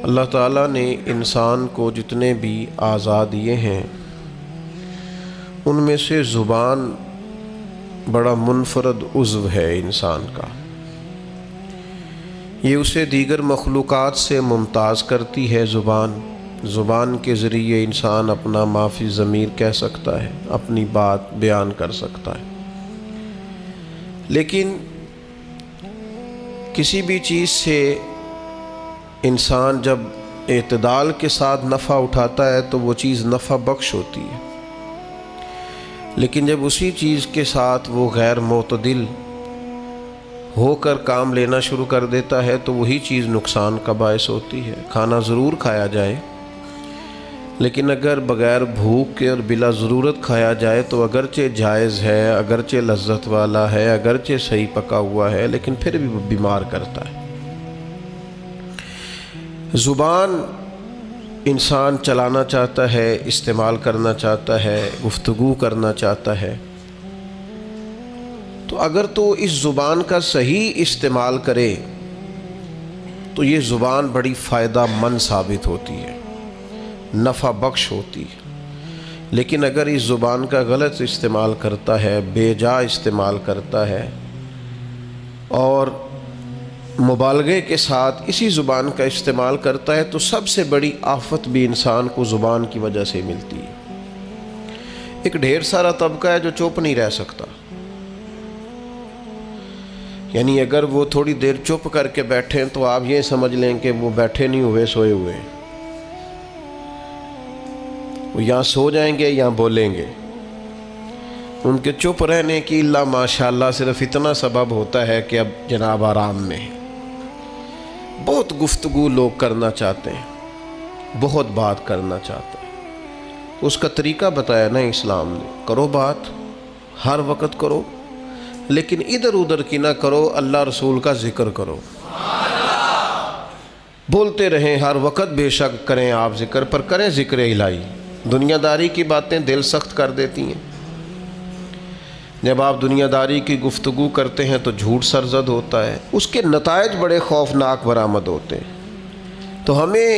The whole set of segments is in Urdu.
اللہ تعالیٰ نے انسان کو جتنے بھی اعضاء دیے ہیں ان میں سے زبان بڑا منفرد عضو ہے انسان کا۔ یہ اسے دیگر مخلوقات سے ممتاز کرتی ہے۔ زبان کے ذریعے انسان اپنا ما فی الضمیر کہہ سکتا ہے، اپنی بات بیان کر سکتا ہے۔ لیکن کسی بھی چیز سے انسان جب اعتدال کے ساتھ نفع اٹھاتا ہے تو وہ چیز نفع بخش ہوتی ہے، لیکن جب اسی چیز کے ساتھ وہ غیر معتدل ہو کر کام لینا شروع کر دیتا ہے تو وہی چیز نقصان کا باعث ہوتی ہے۔ کھانا ضرور کھایا جائے، لیکن اگر بغیر بھوک کے اور بلا ضرورت کھایا جائے تو اگرچہ جائز ہے، اگرچہ لذت والا ہے، اگرچہ صحیح پکا ہوا ہے، لیکن پھر بھی بیمار کرتا ہے۔ زبان انسان چلانا چاہتا ہے، استعمال کرنا چاہتا ہے، گفتگو کرنا چاہتا ہے، تو اگر تو اس زبان کا صحیح استعمال کرے تو یہ زبان بڑی فائدہ مند ثابت ہوتی ہے، نفع بخش ہوتی ہے۔ لیکن اگر اس زبان کا غلط استعمال کرتا ہے، بے جا استعمال کرتا ہے اور مبالغے کے ساتھ اسی زبان کا استعمال کرتا ہے تو سب سے بڑی آفت بھی انسان کو زبان کی وجہ سے ملتی ہے۔ ایک ڈھیر سارا طبقہ ہے جو چپ نہیں رہ سکتا، یعنی اگر وہ تھوڑی دیر چپ کر کے بیٹھیں تو آپ یہ سمجھ لیں کہ وہ بیٹھے نہیں ہوئے، سوئے ہوئے، وہ یا سو جائیں گے یا بولیں گے۔ ان کے چپ رہنے کی اللہ ماشاءاللہ صرف اتنا سبب ہوتا ہے کہ اب جناب آرام میں ہیں۔ بہت گفتگو لوگ کرنا چاہتے ہیں، بہت بات کرنا چاہتے ہیں، اس کا طریقہ بتایا نا اسلام نے، کرو بات، ہر وقت کرو، لیکن ادھر ادھر کی نہ کرو، اللہ رسول کا ذکر کرو۔ بولتے رہیں ہر وقت، بے شک کریں آپ ذکر، پر کریں ذکر الہی۔ دنیا داری کی باتیں دل سخت کر دیتی ہیں۔ جب آپ دنیا داری کی گفتگو کرتے ہیں تو جھوٹ سرزد ہوتا ہے، اس کے نتائج بڑے خوفناک برآمد ہوتے ہیں۔ تو ہمیں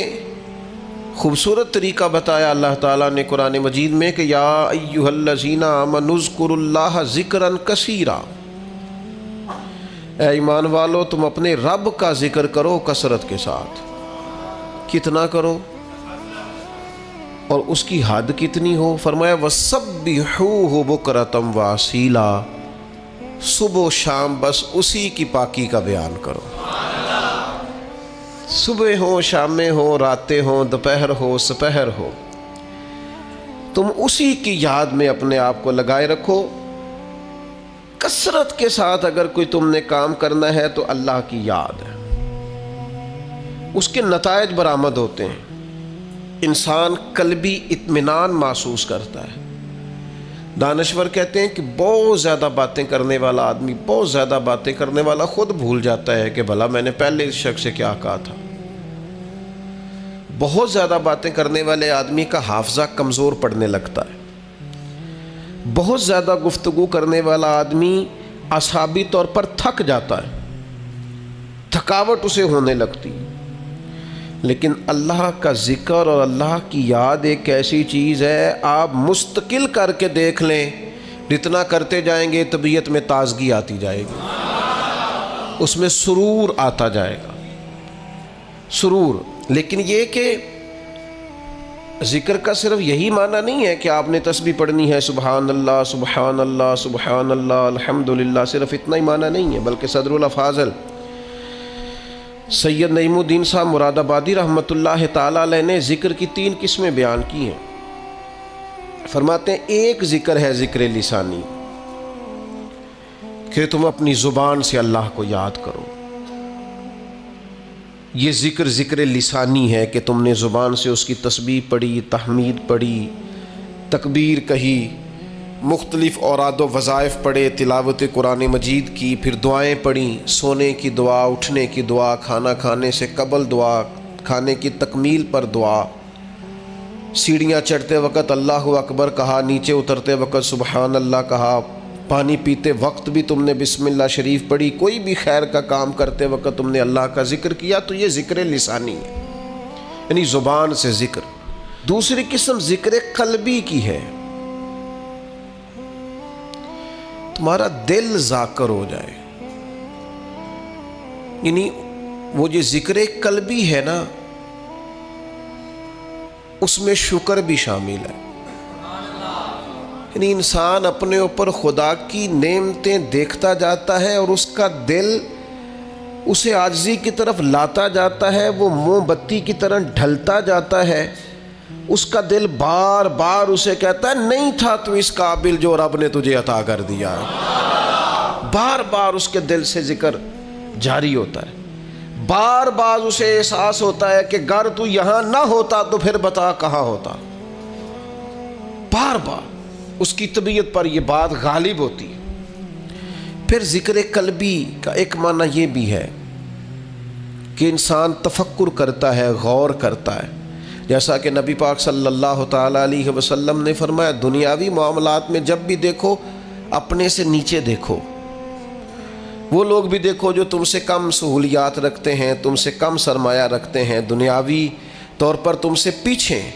خوبصورت طریقہ بتایا اللہ تعالیٰ نے قرآن مجید میں کہ یا ایھا الذین آمنوا اذکروا اللہ ذکرا کثیرا، اے ایمان والو تم اپنے رب کا ذکر کرو کثرت کے ساتھ۔ کتنا کرو اور اس کی حد کتنی ہو؟ فرمایا وَسَبِّحُوهُ بُكْرَةً وَأَصِيلًا، صبح و شام بس اسی کی پاکی کا بیان کرو۔ صبح ہو، شامیں ہو، راتیں ہوں، دوپہر ہو، سپہر ہو، تم اسی کی یاد میں اپنے آپ کو لگائے رکھو۔ کثرت کے ساتھ اگر کوئی تم نے کام کرنا ہے تو اللہ کی یاد ہے، اس کے نتائج برآمد ہوتے ہیں۔ انسان قلبی اطمینان محسوس کرتا ہے۔ دانشور کہتے ہیں کہ بہت زیادہ باتیں کرنے والا آدمی، بہت زیادہ باتیں کرنے والا خود بھول جاتا ہے کہ بھلا میں نے پہلے اس شخص سے کیا کہا تھا۔ بہت زیادہ باتیں کرنے والے آدمی کا حافظہ کمزور پڑنے لگتا ہے۔ بہت زیادہ گفتگو کرنے والا آدمی اعصابی طور پر تھک جاتا ہے، تھکاوٹ اسے ہونے لگتی ہے۔ لیکن اللہ کا ذکر اور اللہ کی یاد ایک ایسی چیز ہے، آپ مستقل کر کے دیکھ لیں، جتنا کرتے جائیں گے طبیعت میں تازگی آتی جائے گی، اس میں سرور آتا جائے گا، سرور۔ لیکن یہ کہ ذکر کا صرف یہی معنی نہیں ہے کہ آپ نے تسبیح پڑھنی ہے، سبحان اللہ سبحان اللہ سبحان اللہ الحمدللہ، صرف اتنا ہی معنی نہیں ہے، بلکہ صدر الافاضل سید نعیم الدین صاحب مراد آبادی رحمۃ اللہ تعالیٰ علیہ نے ذکر کی 3 قسمیں بیان کی ہیں۔ فرماتے ہیں ایک ذکر ہے ذکر لسانی، کہ تم اپنی زبان سے اللہ کو یاد کرو۔ یہ ذکر لسانی ہے کہ تم نے زبان سے اس کی تسبیح پڑھی، تحمید پڑھی، تکبیر کہی، مختلف اوراد و وظائف پڑھے، تلاوت قرآن مجید کی، پھر دعائیں پڑھیں، سونے کی دعا، اٹھنے کی دعا، کھانا کھانے سے قبل دعا، کھانے کی تکمیل پر دعا، سیڑھیاں چڑھتے وقت اللہ اکبر کہا، نیچے اترتے وقت سبحان اللہ کہا، پانی پیتے وقت بھی تم نے بسم اللہ شریف پڑھی، کوئی بھی خیر کا کام کرتے وقت تم نے اللہ کا ذکر کیا، تو یہ ذکر لسانی ہے۔ یعنی زبان سے ذکر. دوسری قسم ذکر قلبی کی ہے، تمہارا دل ذاکر ہو جائے. یعنی وہ جو ذکر قلبی ہے نا، اس میں شکر بھی شامل ہے. یعنی انسان اپنے اوپر خدا کی نعمتیں دیکھتا جاتا ہے اور اس کا دل اسے عاجزی کی طرف لاتا جاتا ہے، وہ موم بتی کی طرح ڈھلتا جاتا ہے. اس کا دل بار بار اسے کہتا ہے نہیں تھا تو اس قابل جو رب نے تجھے عطا کر دیا. بار بار اس کے دل سے ذکر جاری ہوتا ہے. بار بار اسے احساس ہوتا ہے کہ گر تو یہاں نہ ہوتا تو پھر بتا کہاں ہوتا. بار بار اس کی طبیعت پر یہ بات غالب ہوتی ہے. پھر ذکر قلبی کا ایک معنی یہ بھی ہے کہ انسان تفکر کرتا ہے، غور کرتا ہے. جیسا کہ نبی پاک صلی اللہ تعالیٰ علیہ وسلم نے فرمایا، دنیاوی معاملات میں جب بھی دیکھو اپنے سے نیچے دیکھو. وہ لوگ بھی دیکھو جو تم سے کم سہولیات رکھتے ہیں، تم سے کم سرمایہ رکھتے ہیں، دنیاوی طور پر تم سے پیچھے ہیں.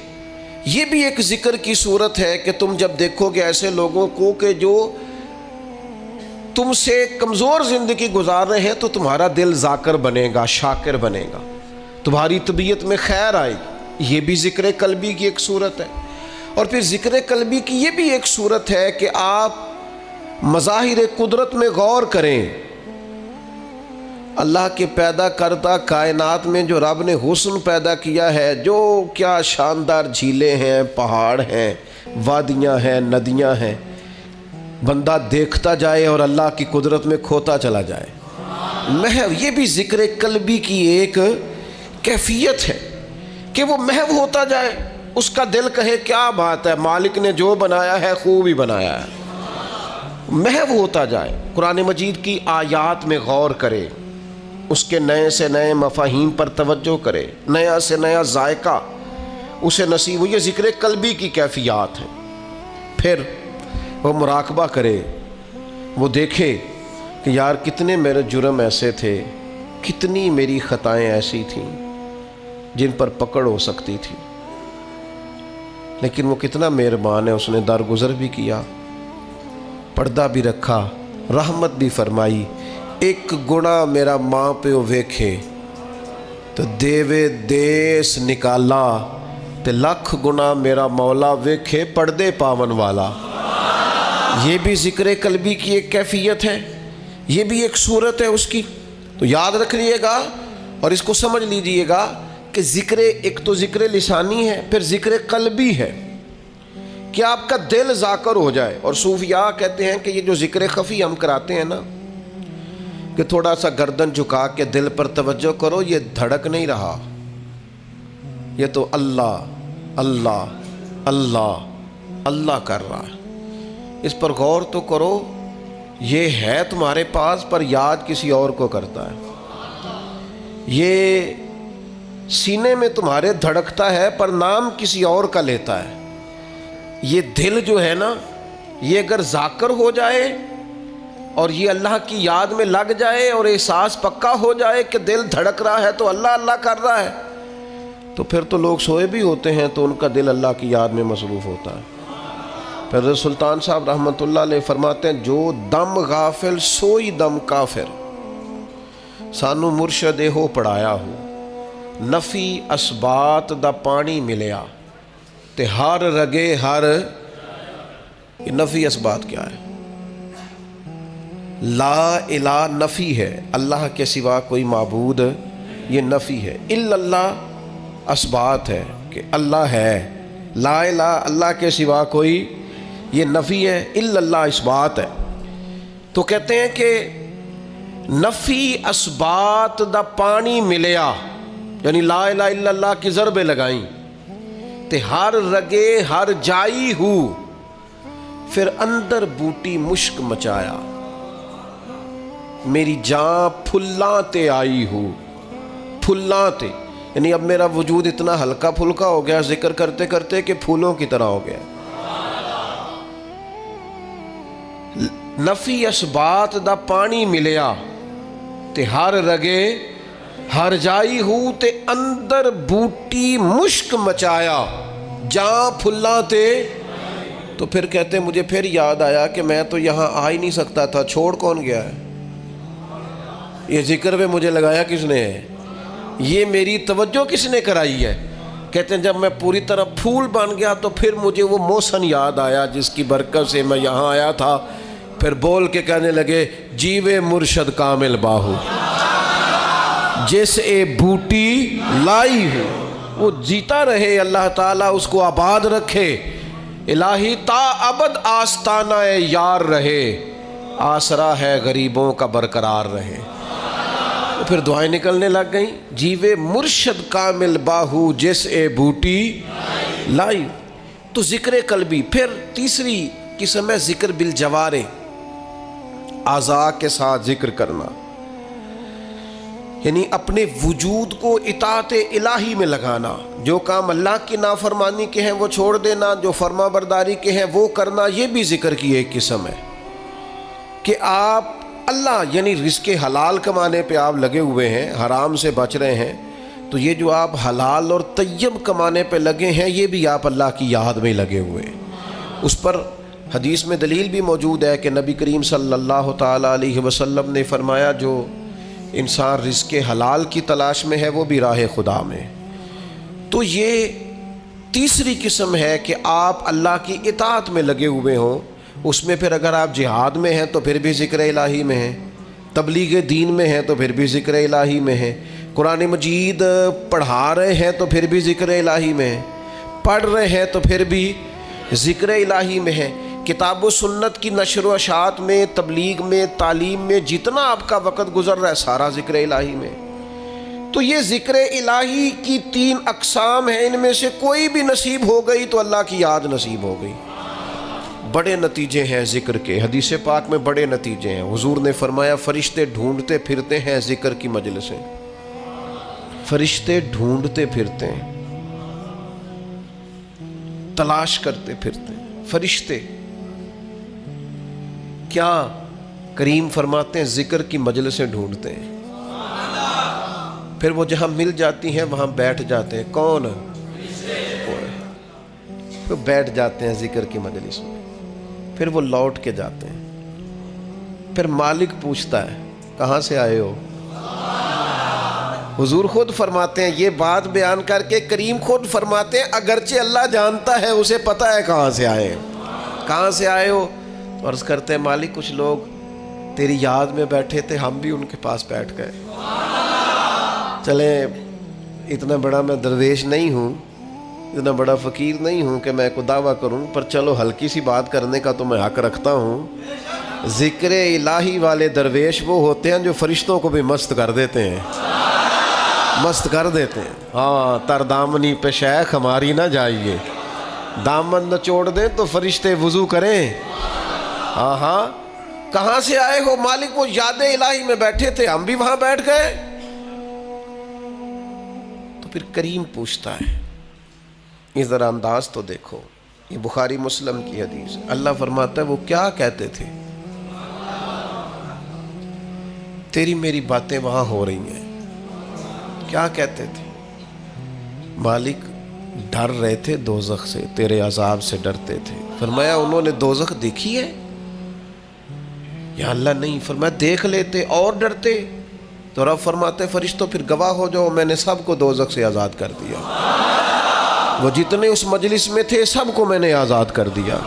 یہ بھی ایک ذکر کی صورت ہے کہ تم جب دیکھو گے ایسے لوگوں کو کہ جو تم سے کمزور زندگی گزار رہے ہیں تو تمہارا دل ذاکر بنے گا، شاکر بنے گا، تمہاری طبیعت میں خیر آئے گی. یہ بھی ذکر قلبی کی ایک صورت ہے. اور پھر ذکر قلبی کی یہ بھی ایک صورت ہے کہ آپ مظاہر قدرت میں غور کریں. اللہ کے پیدا کردہ کائنات میں جو رب نے حسن پیدا کیا ہے، جو کیا شاندار جھیلیں ہیں، پہاڑ ہیں، وادیاں ہیں، ندیاں ہیں، بندہ دیکھتا جائے اور اللہ کی قدرت میں کھوتا چلا جائے. محو یہ بھی ذکر قلبی کی ایک کیفیت ہے کہ وہ محو ہوتا جائے. اس کا دل کہے کیا بات ہے، مالک نے جو بنایا ہے خوب ہی بنایا ہے. محو ہوتا جائے، قرآن مجید کی آیات میں غور کرے، اس کے نئے سے نئے مفاہیم پر توجہ کرے، نیا سے نیا ذائقہ اسے نصیب ہو. یہ ذکر قلبی کی کیفیات ہے. پھر وہ مراقبہ کرے، وہ دیکھے کہ یار کتنے میرے جرم ایسے تھے، کتنی میری خطائیں ایسی تھیں جن پر پکڑ ہو سکتی تھی، لیکن وہ کتنا مہربان ہے، اس نے درگزر بھی کیا، پردہ بھی رکھا، رحمت بھی فرمائی. ایک گناہ میرا ماں پیو ویکھے تو دیوے دیس نکالا، تے لکھ گناہ میرا مولا ویکھے پردے پاون والا. یہ بھی ذکر قلبی کی ایک کیفیت ہے، یہ بھی ایک صورت ہے اس کی. تو یاد رکھ لیے گا اور اس کو سمجھ لیجئے گا کہ ذکر ایک تو ذکر لسانی ہے، پھر ذکر قلبی ہے کہ آپ کا دل ذاکر ہو جائے. اور صوفیاء کہتے ہیں کہ یہ جو ذکر خفی ہم کراتے ہیں نا، کہ تھوڑا سا گردن جھکا کے دل پر توجہ کرو، یہ دھڑک نہیں رہا، یہ تو اللہ اللہ اللہ اللہ کر رہا ہے. اس پر غور تو کرو، یہ ہے تمہارے پاس پر یاد کسی اور کو کرتا ہے. یہ سینے میں تمہارے دھڑکتا ہے پر نام کسی اور کا لیتا ہے. یہ دل جو ہے نا، یہ اگر ذاکر ہو جائے اور یہ اللہ کی یاد میں لگ جائے اور احساس پکا ہو جائے کہ دل دھڑک رہا ہے تو اللہ اللہ کر رہا ہے، تو پھر تو لوگ سوئے بھی ہوتے ہیں تو ان کا دل اللہ کی یاد میں مصروف ہوتا ہے. پھر حضرت سلطان صاحب رحمۃ اللہ علیہ فرماتے ہیں، جو دم غافل سوئی دم کافر، سانو مرشد ہو پڑھایا ہو، نفی اسبات دا پانی ملیا تے ہر رگے ہر. یہ نفی اسبات کیا ہے؟ لا الہ نفی ہے، اللہ کے سوا کوئی معبود، یہ نفی ہے. الا اللہ اسبات ہے کہ اللہ ہے. لا الہ اللہ کے سوا کوئی، یہ نفی ہے. الا اللہ اسبات ہے. تو کہتے ہیں کہ نفی اسبات دا پانی ملیا، یعنی لا الہ الا اللہ کی ضربیں لگائیں تے ہر رگے ہر جائی ہو، پھر اندر بوٹی مشک مچایا، میری جان پھلاں تے آئی ہو. پھلاں تے یعنی اب میرا وجود اتنا ہلکا پھلکا ہو گیا ذکر کرتے کرتے کہ پھولوں کی طرح ہو گیا. نفی اسبات دا پانی ملیا تے ہر رگے ہر جائی ہوں تے اندر بوٹی مشک مچایا جہاں پھلاں تے. تو پھر کہتے ہیں مجھے پھر یاد آیا کہ میں تو یہاں آ ہی نہیں سکتا تھا, چھوڑ کون گیا ہے؟ یہ ذکر پہ مجھے لگایا کس نے ہے؟ یہ میری توجہ کس نے کرائی ہے؟ کہتے ہیں جب میں پوری طرح پھول بن گیا تو پھر مجھے وہ موسن یاد آیا جس کی برکت سے میں یہاں آیا تھا. پھر بول کے کہنے لگے جیوے مرشد کامل باہو جس اے بوٹی لائی ہو. وہ جیتا رہے, اللہ تعالیٰ اس کو آباد رکھے. الہی تا ابد آستانہ یار رہے, آسرا ہے غریبوں کا برقرار رہے. پھر دعائیں نکلنے لگ گئیں. جیوے مرشد کامل باہو جس اے بوٹی لائی. تو ذکر قلبی. پھر تیسری قسم ہے ذکر بالجوارے, اعضاء کے ساتھ ذکر کرنا, یعنی اپنے وجود کو اطاعت الہی میں لگانا. جو کام اللہ کی نافرمانی کے ہیں وہ چھوڑ دینا, جو فرما برداری کے ہیں وہ کرنا. یہ بھی ذکر کی ایک قسم ہے کہ آپ اللہ یعنی رزق حلال کمانے پہ آپ لگے ہوئے ہیں, حرام سے بچ رہے ہیں. تو یہ جو آپ حلال اور طیب کمانے پہ لگے ہیں یہ بھی آپ اللہ کی یاد میں لگے ہوئے ہیں. اس پر حدیث میں دلیل بھی موجود ہے کہ نبی کریم صلی اللہ تعالیٰ علیہ وسلم نے فرمایا جو انسان رزق حلال کی تلاش میں ہے وہ بھی راہ خدا میں. تو یہ تیسری قسم ہے کہ آپ اللہ کی اطاعت میں لگے ہوئے ہوں. اس میں پھر اگر آپ جہاد میں ہیں تو پھر بھی ذکر الہی میں ہیں, تبلیغ دین میں ہیں تو پھر بھی ذکر الہی میں ہیں, قرآن مجید پڑھا رہے ہیں تو پھر بھی ذکر الہی میں ہیں, پڑھ رہے ہیں تو پھر بھی ذکر الہی میں ہیں. کتاب و سنت کی نشر و اشاعت میں, تبلیغ میں, تعلیم میں جتنا آپ کا وقت گزر رہا ہے سارا ذکر الہی میں. تو یہ ذکر الہی کی 3 اقسام ہیں. ان میں سے کوئی بھی نصیب ہو گئی تو اللہ کی یاد نصیب ہو گئی. بڑے نتیجے ہیں ذکر کے, حدیث پاک میں بڑے نتیجے ہیں. حضور نے فرمایا فرشتے ڈھونڈتے پھرتے ہیں ذکر کی مجلسیں, فرشتے ڈھونڈتے پھرتے ہیں, تلاش کرتے پھرتے ہیں فرشتے. کیا کریم فرماتے ہیں ذکر کی مجلسیں ڈھونڈتے ہیں. پھر وہ جہاں مل جاتی ہیں وہاں بیٹھ جاتے ہیں. کون؟ پھر بیٹھ جاتے ہیں ذکر کی مجلس میں. پھر وہ لوٹ کے جاتے ہیں. پھر مالک پوچھتا ہے کہاں سے آئے ہو؟ حضور خود فرماتے ہیں, یہ بات بیان کر کے کریم خود فرماتے ہیں اگرچہ اللہ جانتا ہے, اسے پتہ ہے کہاں سے آئے. کہاں سے آئے ہو؟ عرض کرتے ہیں مالک کچھ لوگ تیری یاد میں بیٹھے تھے, ہم بھی ان کے پاس بیٹھ گئے. چلیں اتنا بڑا میں درویش نہیں ہوں, اتنا بڑا فقیر نہیں ہوں کہ میں کوئی دعویٰ کروں, پر چلو ہلکی سی بات کرنے کا تو میں حق رکھتا ہوں. ذکر الہی والے درویش وہ ہوتے ہیں جو فرشتوں کو بھی مست کر دیتے ہیں, مست کر دیتے ہیں. ہاں تر دامنی پہ شیخ ہماری نہ جائیے, دامن نہ چھوڑ دیں تو فرشتے وضو کریں. ہاں ہاں کہاں سے آئے ہو؟ مالک وہ یاد الہی میں بیٹھے تھے, ہم بھی وہاں بیٹھ گئے. تو پھر کریم پوچھتا ہے, یہ ذرا انداز تو دیکھو, یہ بخاری مسلم کی حدیث. اللہ فرماتا ہے وہ کیا کہتے تھے؟ تیری میری باتیں وہاں ہو رہی ہیں. کیا کہتے تھے؟ مالک ڈر رہے تھے دوزخ سے, تیرے عذاب سے ڈرتے تھے. فرمایا انہوں نے دوزخ دیکھی ہے؟ یا اللہ نہیں. فرمایا دیکھ لیتے اور ڈرتے. تو رب فرماتے فرشتوں پھر گواہ ہو جاؤ, میں نے سب کو دوزخ سے آزاد کر دیا. وہ جتنے اس مجلس میں تھے سب کو میں نے آزاد کر دیا.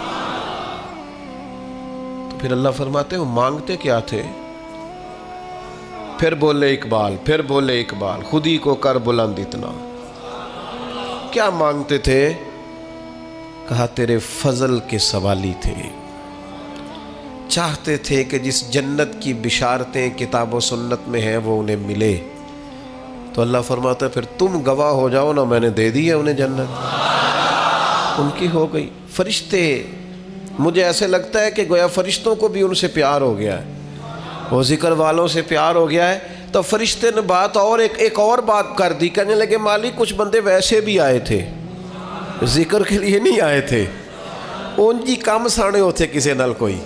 تو پھر اللہ فرماتے وہ مانگتے کیا تھے؟ پھر بولے اقبال, پھر بولے اقبال, خودی کو کر بلند اتنا. کیا مانگتے تھے؟ کہا تیرے فضل کے سوالی تھے, چاہتے تھے کہ جس جنت کی بشارتیں کتاب و سنت میں ہیں وہ انہیں ملے. تو اللہ فرماتا ہے پھر تم گواہ ہو جاؤ نا, میں نے دے دی ہے انہیں جنت, ان کی ہو گئی. فرشتے, مجھے ایسے لگتا ہے کہ گویا فرشتوں کو بھی ان سے پیار ہو گیا ہے, وہ ذکر والوں سے پیار ہو گیا ہے. تو فرشتے نے بات اور ایک اور بات کر دی, کہنے لگے مالک کچھ بندے ویسے بھی آئے تھے, ذکر کے لیے نہیں آئے تھے, ان کی کم سانے ہوتے کسی نال کوئی,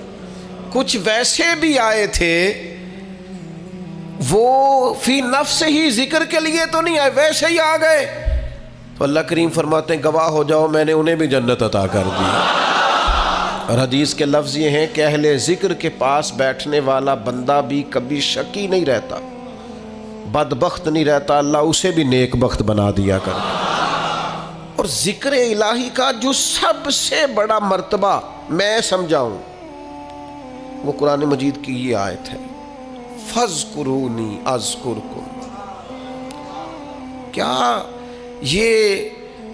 کچھ ویسے بھی آئے تھے وہ فی نفس ہی ذکر کے لیے تو نہیں آئے، ویسے ہی آ گئے تو اللہ کریم فرماتے ہیں گواہ ہو جاؤ میں نے انہیں بھی جنت عطا کر دی۔ اور حدیث کے لفظ یہ ہیں کہ اہل ذکر کے پاس بیٹھنے والا بندہ بھی کبھی شقی نہیں رہتا، بدبخت نہیں رہتا، اللہ اسے بھی نیک بخت بنا دیا کرتا۔ اور ذکر الہی کا جو سب سے بڑا مرتبہ میں سمجھاؤں وہ قرآن مجید کی یہ آیت ہے، فَاذْكُرُونِي أَذْكُرْكُمْ۔ کیا یہ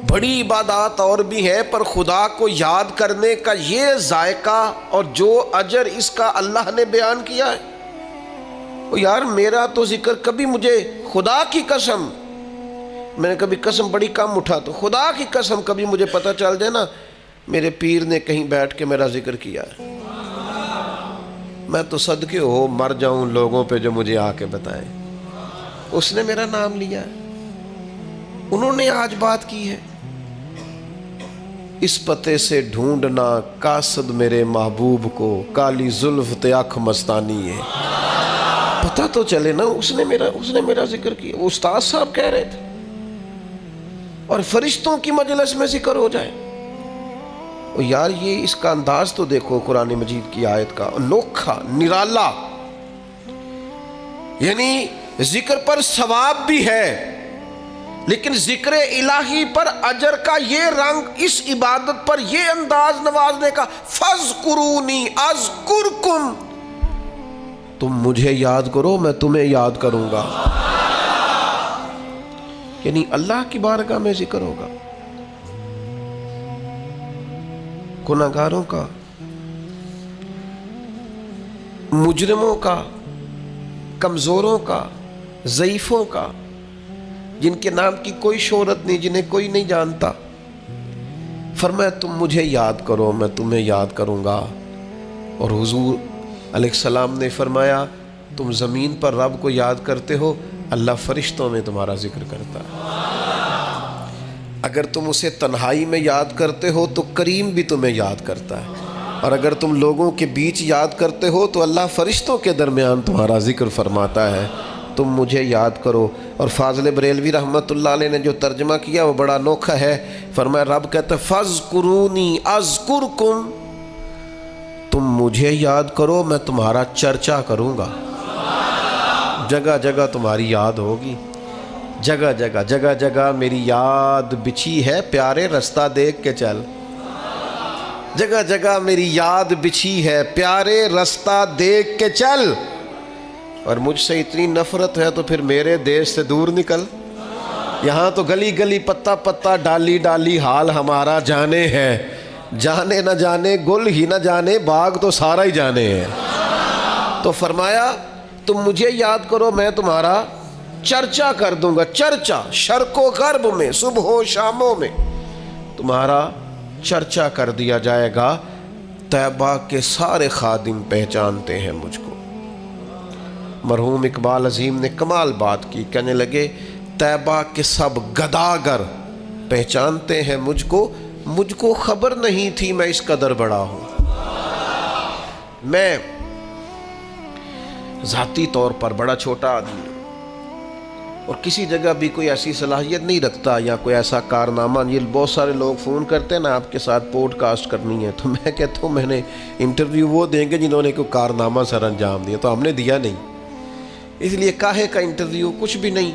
بڑی عبادات اور بھی ہے، پر خدا کو یاد کرنے کا یہ ذائقہ اور جو اجر اس کا اللہ نے بیان کیا ہے۔ یار میرا تو ذکر کبھی مجھے خدا کی قسم، میں نے کبھی قسم بڑی کم اٹھا تو خدا کی قسم کبھی مجھے پتہ چل جائے نا میرے پیر نے کہیں بیٹھ کے میرا ذکر کیا ہے، میں تو صدقے ہو مر جاؤں لوگوں پہ جو مجھے آ کے بتائیں اس نے میرا نام لیا ہے، انہوں نے آج بات کی ہے۔ اس پتے سے ڈھونڈنا قاصد میرے محبوب کو، کالی زلف تے آنکھ مستانی ہے، پتہ تو چلے نا اس نے میرا ذکر کیا۔ وہ استاد صاحب کہہ رہے تھے اور فرشتوں کی مجلس میں ذکر ہو جائے۔ اور یار یہ اس کا انداز تو دیکھو قرآن مجید کی آیت کا، انوکھا نرالا، یعنی ذکر پر ثواب بھی ہے لیکن ذکر الہی پر اجر کا یہ رنگ، اس عبادت پر یہ انداز نوازنے کا، فَاذْكُرُونِي أَذْكُرْكُمْ، تم مجھے یاد کرو میں تمہیں یاد کروں گا، یعنی اللہ کی بارگاہ میں ذکر ہوگا۔ گناہگاروں کا، مجرموں کا، کمزوروں کا، ضعیفوں کا، جن کے نام کی کوئی شہرت نہیں، جنہیں کوئی نہیں جانتا، فرمایا تم مجھے یاد کرو میں تمہیں یاد کروں گا۔ اور حضور علیہ السلام نے فرمایا تم زمین پر رب کو یاد کرتے ہو، اللہ فرشتوں میں تمہارا ذکر کرتا ہے۔ اگر تم اسے تنہائی میں یاد کرتے ہو تو کریم بھی تمہیں یاد کرتا ہے، اور اگر تم لوگوں کے بیچ یاد کرتے ہو تو اللہ فرشتوں کے درمیان تمہارا ذکر فرماتا ہے، تم مجھے یاد کرو۔ اور فاضل بریلوی رحمۃ اللہ علیہ نے جو ترجمہ کیا وہ بڑا انوکھا ہے، فرمایا رب کہتا ہے فَاذْكُرُونِي أَذْكُرْكُمْ، تم مجھے یاد کرو میں تمہارا چرچا کروں گا، جگہ جگہ تمہاری یاد ہوگی، جگہ جگہ میری یاد بچھی ہے، پیارے رستہ دیکھ کے چل، جگہ جگہ میری یاد بچھی ہے، پیارے رستہ دیکھ کے چل۔ اور مجھ سے اتنی نفرت ہے تو پھر میرے دیش سے دور نکل، یہاں تو گلی گلی پتا پتا ڈالی ڈالی حال ہمارا جانے ہے، جانے نہ جانے گل ہی نہ جانے باغ تو سارا ہی جانے ہے۔ تو فرمایا تم مجھے یاد کرو میں تمہارا چرچا کر دوں گا، چرچا شرق و غرب میں، صبح و شاموں میں تمہارا چرچا کر دیا جائے گا۔ طیبہ کے سارے خادم پہچانتے ہیں مجھ کو۔ مرحوم اقبال عظیم نے کمال بات کی، کہنے لگے طیبہ کے سب گداگر پہچانتے ہیں مجھ کو خبر نہیں تھی میں اس قدر بڑا ہوں۔ میں ذاتی طور پر بڑا چھوٹا آدمی ہوں اور کسی جگہ بھی کوئی ایسی صلاحیت نہیں رکھتا یا کوئی ایسا کارنامہ، یہ بہت سارے لوگ فون کرتے ہیں نا آپ کے ساتھ پوڈ کاسٹ کرنی ہے، تو میں کہتا ہوں میں نے انٹرویو وہ دیں گے جنہوں نے کوئی کارنامہ سر انجام دیا، تو ہم نے دیا نہیں، اس لیے کاہے کا انٹرویو، کچھ بھی نہیں۔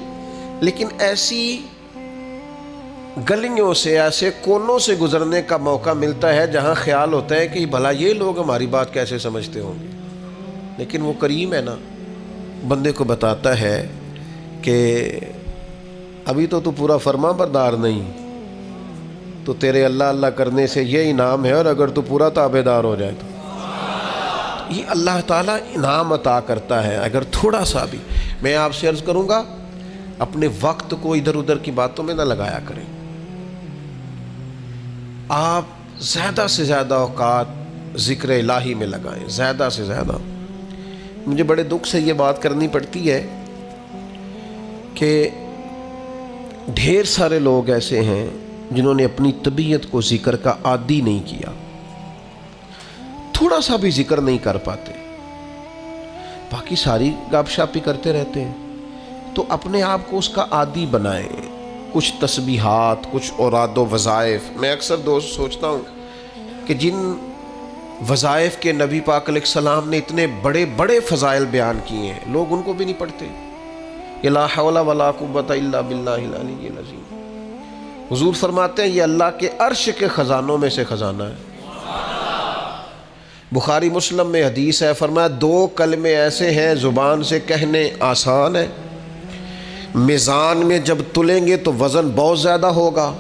لیکن ایسی گلیوں سے، ایسے کونوں سے گزرنے کا موقع ملتا ہے جہاں خیال ہوتا ہے کہ بھلا یہ لوگ ہماری بات کیسے سمجھتے ہوں گے، لیکن وہ کریم ہے نا، بندے کو بتاتا ہے کہ ابھی تو پورا فرما بردار نہیں، تو تیرے اللہ اللہ کرنے سے یہ انعام ہے، اور اگر تو پورا تابع دار ہو جائے تو یہ اللہ تعالیٰ انعام عطا کرتا ہے۔ اگر تھوڑا سا بھی، میں آپ سے عرض کروں گا اپنے وقت کو ادھر ادھر کی باتوں میں نہ لگایا کریں، آپ زیادہ سے زیادہ اوقات ذکر الہی میں لگائیں، زیادہ سے زیادہ۔ مجھے بڑے دکھ سے یہ بات کرنی پڑتی ہے کہ ڈھیر سارے لوگ ایسے ہیں جنہوں نے اپنی طبیعت کو ذکر کا عادی نہیں کیا، تھوڑا سا بھی ذکر نہیں کر پاتے۔ باقی ساری گپ شپ ہی کرتے رہتے ہیں. تو اپنے آپ کو اس کا عادی بنائیں. کچھ تسبیحات، کچھ اوراد و وظائف. میں اکثر دوست سوچتا ہوں کہ جن وظائف کے نبی پاک علیہ السلام نے اتنے بڑے بڑے فضائل بیان کیے ہیں، لوگ ان کو بھی نہیں پڑھتے. لا حول ولا قوت الا باللہ العلی العظیم. حضور فرماتے ہیں یہ اللہ کے عرش کے خزانوں میں سے خزانہ ہے. بخاری مسلم میں حدیث ہے، فرمایا 2 کلمے ایسے ہیں زبان سے کہنے آسان ہے، میزان میں جب تلیں گے تو وزن بہت زیادہ ہوگا.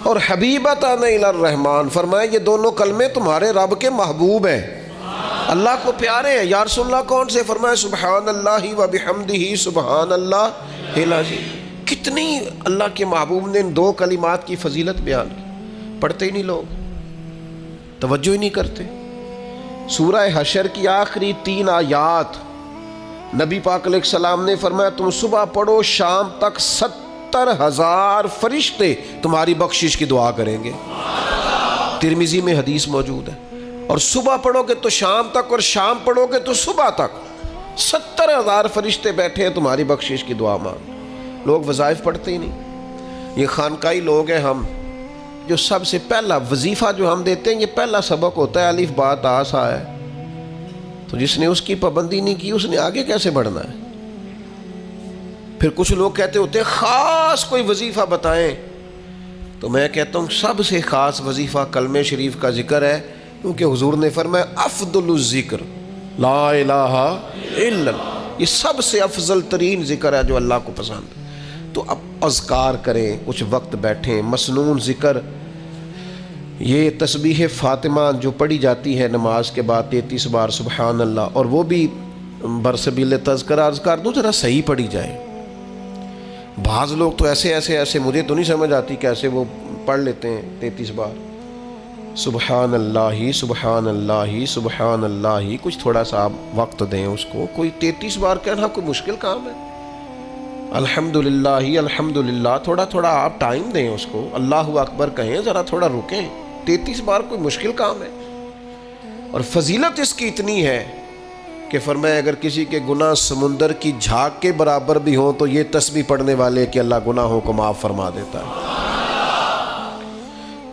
اور حبیبتان الی الرحمن، فرمایا یہ دونوں کلمے تمہارے رب کے محبوب ہیں، اللہ کو پیارے ہیں. یا رسول اللہ کون سے؟ فرمایا سبحان اللہ و بحمدہ سبحان اللہ العظیم. کتنی اللہ کے محبوب نے ان 2 کلمات کی فضیلت بیان کی. پڑھتے ہی نہیں لوگ، توجہ ہی نہیں کرتے. سورہ حشر کی آخری 3 آیات نبی پاک علیہ السلام نے فرمایا تم صبح پڑھو شام تک 70,000 فرشتے تمہاری بخشش کی دعا کریں گے. ترمذی میں حدیث موجود ہے. اور صبح پڑھو گے تو شام تک، اور شام پڑھو گے تو صبح تک 70,000 فرشتے بیٹھے ہیں تمہاری بخشش کی دعا مانگ. لوگ وظائف پڑھتے ہی نہیں. یہ خانقاہی لوگ ہیں ہم، جو سب سے پہلا وظیفہ جو ہم دیتے ہیں، یہ پہلا سبق ہوتا ہے الف با تا سا ہے. تو جس نے اس کی پابندی نہیں کی اس نے آگے کیسے بڑھنا ہے؟ پھر کچھ لوگ کہتے ہوتے ہیں خاص کوئی وظیفہ بتائیں. تو میں کہتا ہوں سب سے خاص وظیفہ کلمہ شریف کا ذکر ہے، کیونکہ حضور نے فرمایا افضل الذکر لا الہ الا اللہ. یہ سب سے افضل ترین ذکر ہے جو اللہ کو پسند ہے. تو اب اذکار کریں، کچھ وقت بیٹھیں. مسنون ذکر، یہ تسبیح فاطمہ جو پڑھی جاتی ہے نماز کے بعد 33 بار سبحان اللہ، اور وہ بھی برسبیل تذکرہ اذکار دو ذرا صحیح پڑھی جائے. بعض لوگ تو ایسے مجھے تو نہیں سمجھ آتی کیسے وہ پڑھ لیتے ہیں 33 بار سبحان اللہ سبحان اللہ سبحان اللہ. کچھ تھوڑا سا آپ وقت دیں اس کو. کوئی 33 بار کہنا کوئی مشکل کام ہے؟ الحمدللہ الحمدللہ، تھوڑا تھوڑا آپ ٹائم دیں اس کو. اللہ اکبر کہیں، ذرا تھوڑا رکیں. 33 بار کوئی مشکل کام ہے؟ اور فضیلت اس کی اتنی ہے کہ فرمایا اگر کسی کے گناہ سمندر کی جھاگ کے برابر بھی ہوں تو یہ تسبیح پڑھنے والے کہ اللہ گناہوں کو معاف فرما دیتا ہے.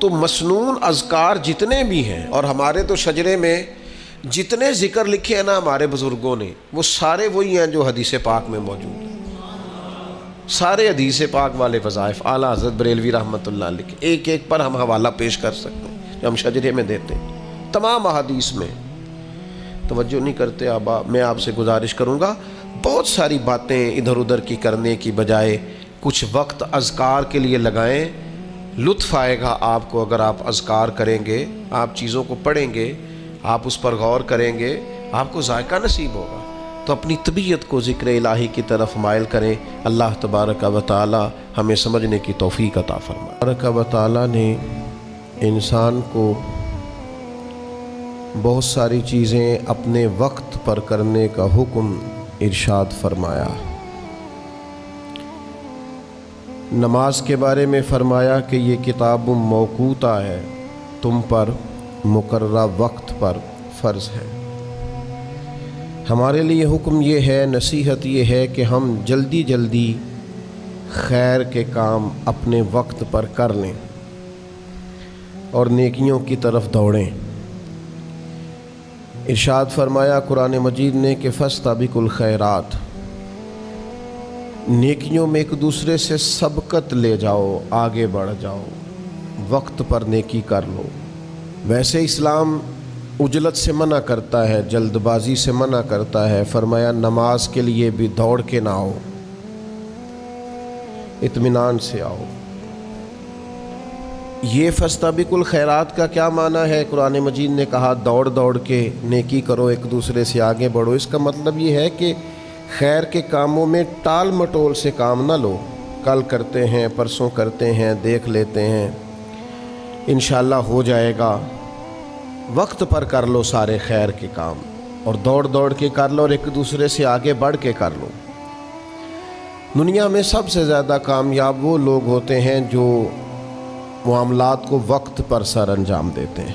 تو مسنون اذکار جتنے بھی ہیں، اور ہمارے تو شجرے میں جتنے ذکر لکھے ہیں نا ہمارے بزرگوں نے، وہ سارے وہی ہیں جو حدیث پاک میں موجود ہیں. سارے حدیث پاک والے وظائف اعلیٰ حضرت بریلوی رحمۃ اللہ علیہ کے ایک ایک پر ہم حوالہ پیش کر سکتے ہیں جو ہم شجرے میں دیتے ہیں. تمام احادیث میں توجہ نہیں کرتے آبا. میں آپ سے گزارش کروں گا بہت ساری باتیں ادھر ادھر کی کرنے کی بجائے کچھ وقت اذکار کے لیے لگائیں. لطف آئے گا آپ کو اگر آپ اذکار کریں گے، آپ چیزوں کو پڑھیں گے، آپ اس پر غور کریں گے، آپ کو ذائقہ نصیب ہوگا. تو اپنی طبیعت کو ذکر الہی کی طرف مائل کریں. اللہ تبارک و تعالی ہمیں سمجھنے کی توفیق عطا فرمائے. تبارک و تعالی نے انسان کو بہت ساری چیزیں اپنے وقت پر کرنے کا حکم ارشاد فرمایا. نماز کے بارے میں فرمایا کہ یہ کتاب موقوتہ ہے، تم پر مقررہ وقت پر فرض ہے. ہمارے لیے حکم یہ ہے، نصیحت یہ ہے کہ ہم جلدی جلدی خیر کے کام اپنے وقت پر کر لیں اور نیکیوں کی طرف دوڑیں. ارشاد فرمایا قرآن مجید نے کہ فاستبقوا الخیرات، نیکیوں میں ایک دوسرے سے سبقت لے جاؤ، آگے بڑھ جاؤ، وقت پر نیکی کر لو. ویسے اسلام عجلت سے منع کرتا ہے، جلد بازی سے منع کرتا ہے. فرمایا نماز کے لیے بھی دوڑ کے نہ آؤ، اطمینان سے آؤ. یہ فاستبقوا الخیرات کا کیا معنی ہے؟ قرآن مجید نے کہا دوڑ دوڑ کے نیکی کرو، ایک دوسرے سے آگے بڑھو. اس کا مطلب یہ ہے کہ خیر کے کاموں میں ٹال مٹول سے کام نہ لو. کل کرتے ہیں، پرسوں کرتے ہیں، دیکھ لیتے ہیں، انشاءاللہ ہو جائے گا. وقت پر کر لو سارے خیر کے کام، اور دوڑ دوڑ کے کر لو، اور ایک دوسرے سے آگے بڑھ کے کر لو. دنیا میں سب سے زیادہ کامیاب وہ لوگ ہوتے ہیں جو معاملات کو وقت پر سر انجام دیتے ہیں.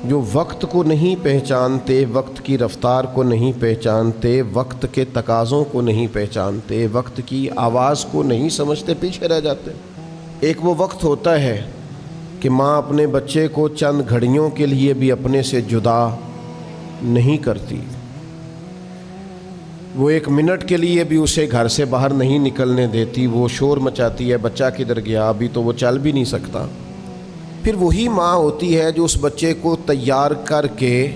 جو وقت کو نہیں پہچانتے، وقت کی رفتار کو نہیں پہچانتے، وقت کے تقاضوں کو نہیں پہچانتے، وقت کی آواز کو نہیں سمجھتے، پیچھے رہ جاتے۔ ایک وہ وقت ہوتا ہے کہ ماں اپنے بچے کو چند گھڑیوں کے لیے بھی اپنے سے جدا نہیں کرتی، وہ ایک منٹ کے لیے بھی اسے گھر سے باہر نہیں نکلنے دیتی، وہ شور مچاتی ہے، بچہ کدھر گیا، ابھی تو وہ چل بھی نہیں سکتا۔ پھر وہی ماں ہوتی ہے جو اس بچے کو تیار کر کے،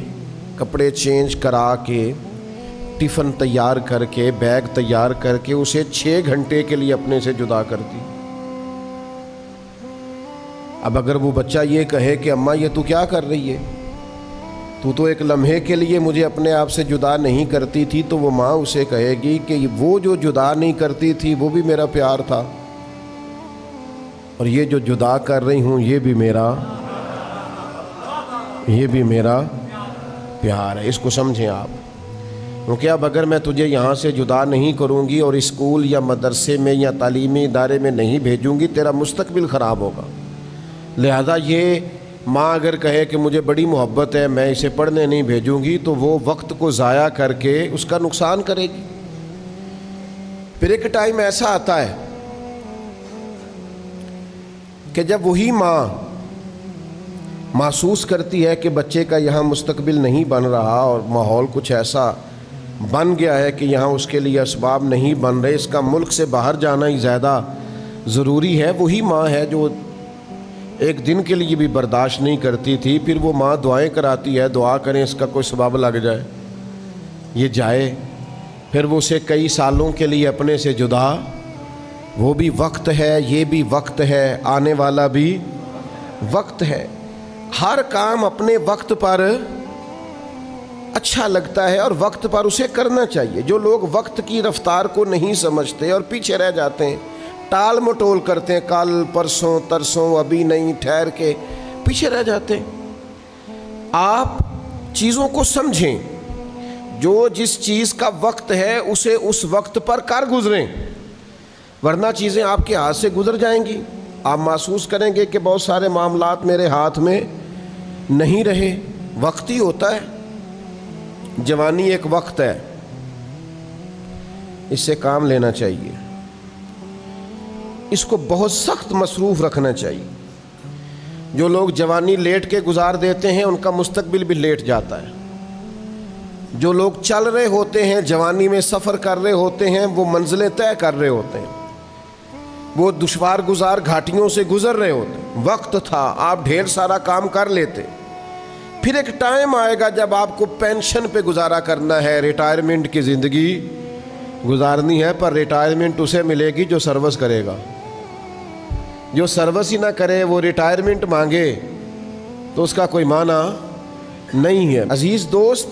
کپڑے چینج کرا کے، ٹفن تیار کر کے، بیگ تیار کر کے اسے 6 گھنٹے کے لیے اپنے سے جدا کرتی۔ اب اگر وہ بچہ یہ کہے کہ اماں یہ تو کیا کر رہی ہے، تو ایک لمحے کے لیے مجھے اپنے آپ سے جدا نہیں کرتی تھی، تو وہ ماں اسے کہے گی کہ وہ جو جدا نہیں کرتی تھی وہ بھی میرا پیار تھا، اور یہ جو جدا کر رہی ہوں یہ بھی میرا پیار ہے۔ اس کو سمجھیں آپ، کیونکہ اب اگر میں تجھے یہاں سے جدا نہیں کروں گی اور اسکول یا مدرسے میں یا تعلیمی ادارے میں نہیں بھیجوں گی، تیرا مستقبل خراب ہوگا۔ لہذا یہ ماں اگر کہے کہ مجھے بڑی محبت ہے، میں اسے پڑھنے نہیں بھیجوں گی، تو وہ وقت کو ضائع کر کے اس کا نقصان کرے گی۔ پھر ایک ٹائم ایسا آتا ہے کہ جب وہی ماں محسوس کرتی ہے کہ بچے کا یہاں مستقبل نہیں بن رہا اور ماحول کچھ ایسا بن گیا ہے کہ یہاں اس کے لیے اسباب نہیں بن رہے، اس کا ملک سے باہر جانا ہی زیادہ ضروری ہے، وہی ماں ہے جو ایک دن کے لیے بھی برداشت نہیں کرتی تھی۔ پھر وہ ماں دعائیں کراتی ہے، دعا کریں اس کا کوئی سبب لگ جائے، یہ جائے۔ پھر وہ اسے کئی سالوں کے لیے اپنے سے جدا، وہ بھی وقت ہے، یہ بھی وقت ہے، آنے والا بھی وقت ہے۔ ہر کام اپنے وقت پر اچھا لگتا ہے اور وقت پر اسے کرنا چاہیے۔ جو لوگ وقت کی رفتار کو نہیں سمجھتے اور پیچھے رہ جاتے ہیں، ٹال مٹول کرتے ہیں، کل پرسوں ترسوں، ابھی نہیں، ٹھہر کے، پیچھے رہ جاتے ہیں۔ آپ چیزوں کو سمجھیں، جو جس چیز کا وقت ہے اسے اس وقت پر کر گزریں، ورنہ چیزیں آپ کے ہاتھ سے گزر جائیں گی۔ آپ محسوس کریں گے کہ بہت سارے معاملات میرے ہاتھ میں نہیں رہے۔ وقت ہی ہوتا ہے، جوانی ایک وقت ہے، اس سے کام لینا چاہیے، اس کو بہت سخت مصروف رکھنا چاہیے۔ جو لوگ جوانی لیٹ کے گزار دیتے ہیں ان کا مستقبل بھی لیٹ جاتا ہے۔ جو لوگ چل رہے ہوتے ہیں، جوانی میں سفر کر رہے ہوتے ہیں، وہ منزلیں طے کر رہے ہوتے ہیں، وہ دشوار گزار گھاٹیوں سے گزر رہے ہوتے ہیں۔ وقت تھا، آپ ڈھیر سارا کام کر لیتے۔ پھر ایک ٹائم آئے گا جب آپ کو پینشن پہ گزارا کرنا ہے، ریٹائرمنٹ کی زندگی گزارنی ہے، پر ریٹائرمنٹ اسے ملے گی جو سروس کرے گا۔ جو سروس ہی نہ کرے، وہ ریٹائرمنٹ مانگے تو اس کا کوئی معنی نہیں ہے۔ عزیز دوست،